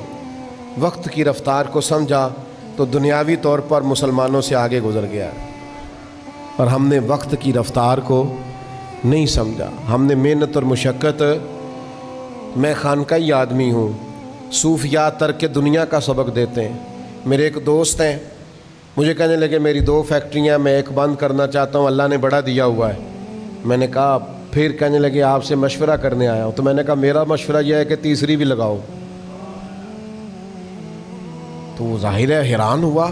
وقت کی رفتار کو سمجھا تو دنیاوی طور پر مسلمانوں سے آگے گزر گیا، اور ہم نے وقت کی رفتار کو نہیں سمجھا۔ ہم نے محنت اور مشقت، میں خانقاہی آدمی ہوں، صوفیات ترک دنیا کا سبق دیتے ہیں۔ میرے ایک دوست ہیں، مجھے کہنے لگے میری 2 فیکٹریاں، میں ایک بند کرنا چاہتا ہوں، اللہ نے بڑا دیا ہوا ہے۔ میں نے کہا، پھر کہنے لگے آپ سے مشورہ کرنے آیا ہوں۔ تو میں نے کہا میرا مشورہ یہ ہے کہ تیسری بھی لگاؤ۔ تو وہ ظاہر ہے حیران ہوا،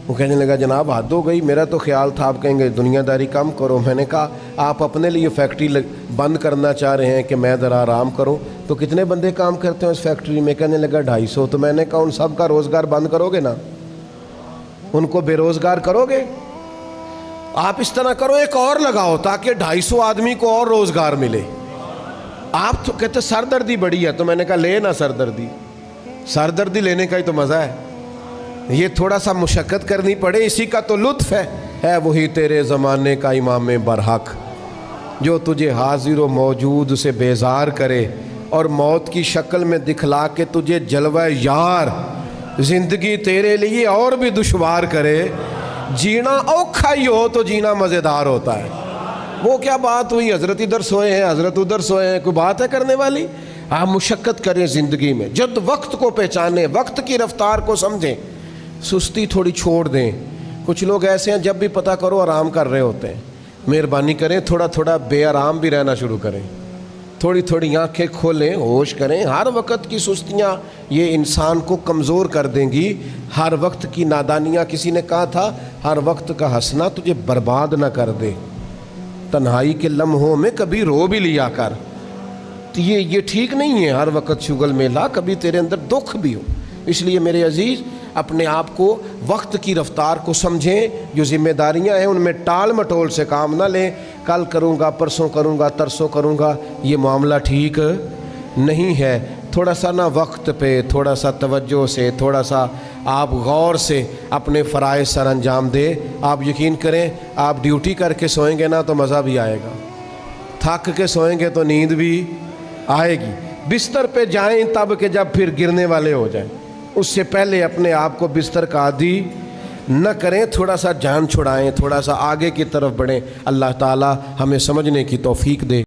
وہ کہنے لگا جناب حد ہو گئی، میرا تو خیال تھا آپ کہیں گے دنیا داری کم کرو۔ میں نے کہا آپ اپنے لیے فیکٹری بند کرنا چاہ رہے ہیں کہ میں ذرا آرام کروں، تو کتنے بندے کام کرتے ہیں اس فیکٹری میں؟ کہنے لگا 250۔ تو میں نے کہا ان سب کا روزگار بند کرو گے نا، ان کو بے روزگار کرو گے؟ آپ اس طرح کرو ایک اور لگاؤ تاکہ 250 آدمی کو اور روزگار ملے۔ آپ تو کہتے سر دردی بڑی ہے، تو میں نے کہا لے نا سر دردی لینے کا ہی تو مزہ ہے، یہ تھوڑا سا مشقت کرنی پڑے، اسی کا تو لطف ہے وہی تیرے زمانے کا امام برحق جو تجھے حاضر و موجود سے بیزار کرے اور موت کی شکل میں دکھلا کے تجھے جلوہ یار زندگی تیرے لیے اور بھی دشوار کرے۔ جینا اوکھا ہی ہو تو جینا مزیدار ہوتا ہے۔ وہ کیا بات ہوئی، حضرت ادھر سوئے ہیں حضرت ادھر سوئے ہیں، کوئی بات ہے کرنے والی؟ آپ مشقت کریں زندگی میں، جد وقت کو پہچانیں، وقت کی رفتار کو سمجھیں، سستی تھوڑی چھوڑ دیں۔ کچھ لوگ ایسے ہیں جب بھی پتہ کرو آرام کر رہے ہوتے ہیں، مہربانی کریں تھوڑا تھوڑا بے آرام بھی رہنا شروع کریں، تھوڑی تھوڑی آنکھیں کھولیں، ہوش کریں۔ ہر وقت کی سستیاں یہ انسان کو کمزور کر دیں گی، ہر وقت کی نادانیاں۔ کسی نے کہا تھا ہر وقت کا ہنسنا تجھے برباد نہ کر دے، تنہائی کے لمحوں میں کبھی رو بھی لیا کر۔ تو یہ ٹھیک نہیں ہے ہر وقت شغل میلہ، کبھی تیرے اندر دکھ بھی ہو۔ اس لیے میرے عزیز اپنے آپ کو وقت کی رفتار کو سمجھیں، جو ذمہ داریاں ہیں ان میں ٹال مٹول سے کام نہ لیں، کل کروں گا پرسوں کروں گا ترسوں کروں گا، یہ معاملہ ٹھیک نہیں ہے۔ تھوڑا سا نا وقت پہ تھوڑا سا توجہ سے، تھوڑا سا آپ غور سے اپنے فرائض سر انجام دیں۔ آپ یقین کریں آپ ڈیوٹی کر کے سوئیں گے نا تو مزہ بھی آئے گا، تھک کے سوئیں گے تو نیند بھی آئے گی۔ بستر پہ جائیں تب کہ جب پھر گرنے والے ہو جائیں، اس سے پہلے اپنے آپ کو بستر کا عادی نہ کریں، تھوڑا سا جان چھڑائیں، تھوڑا سا آگے کی طرف بڑھیں۔ اللہ تعالی ہمیں سمجھنے کی توفیق دے۔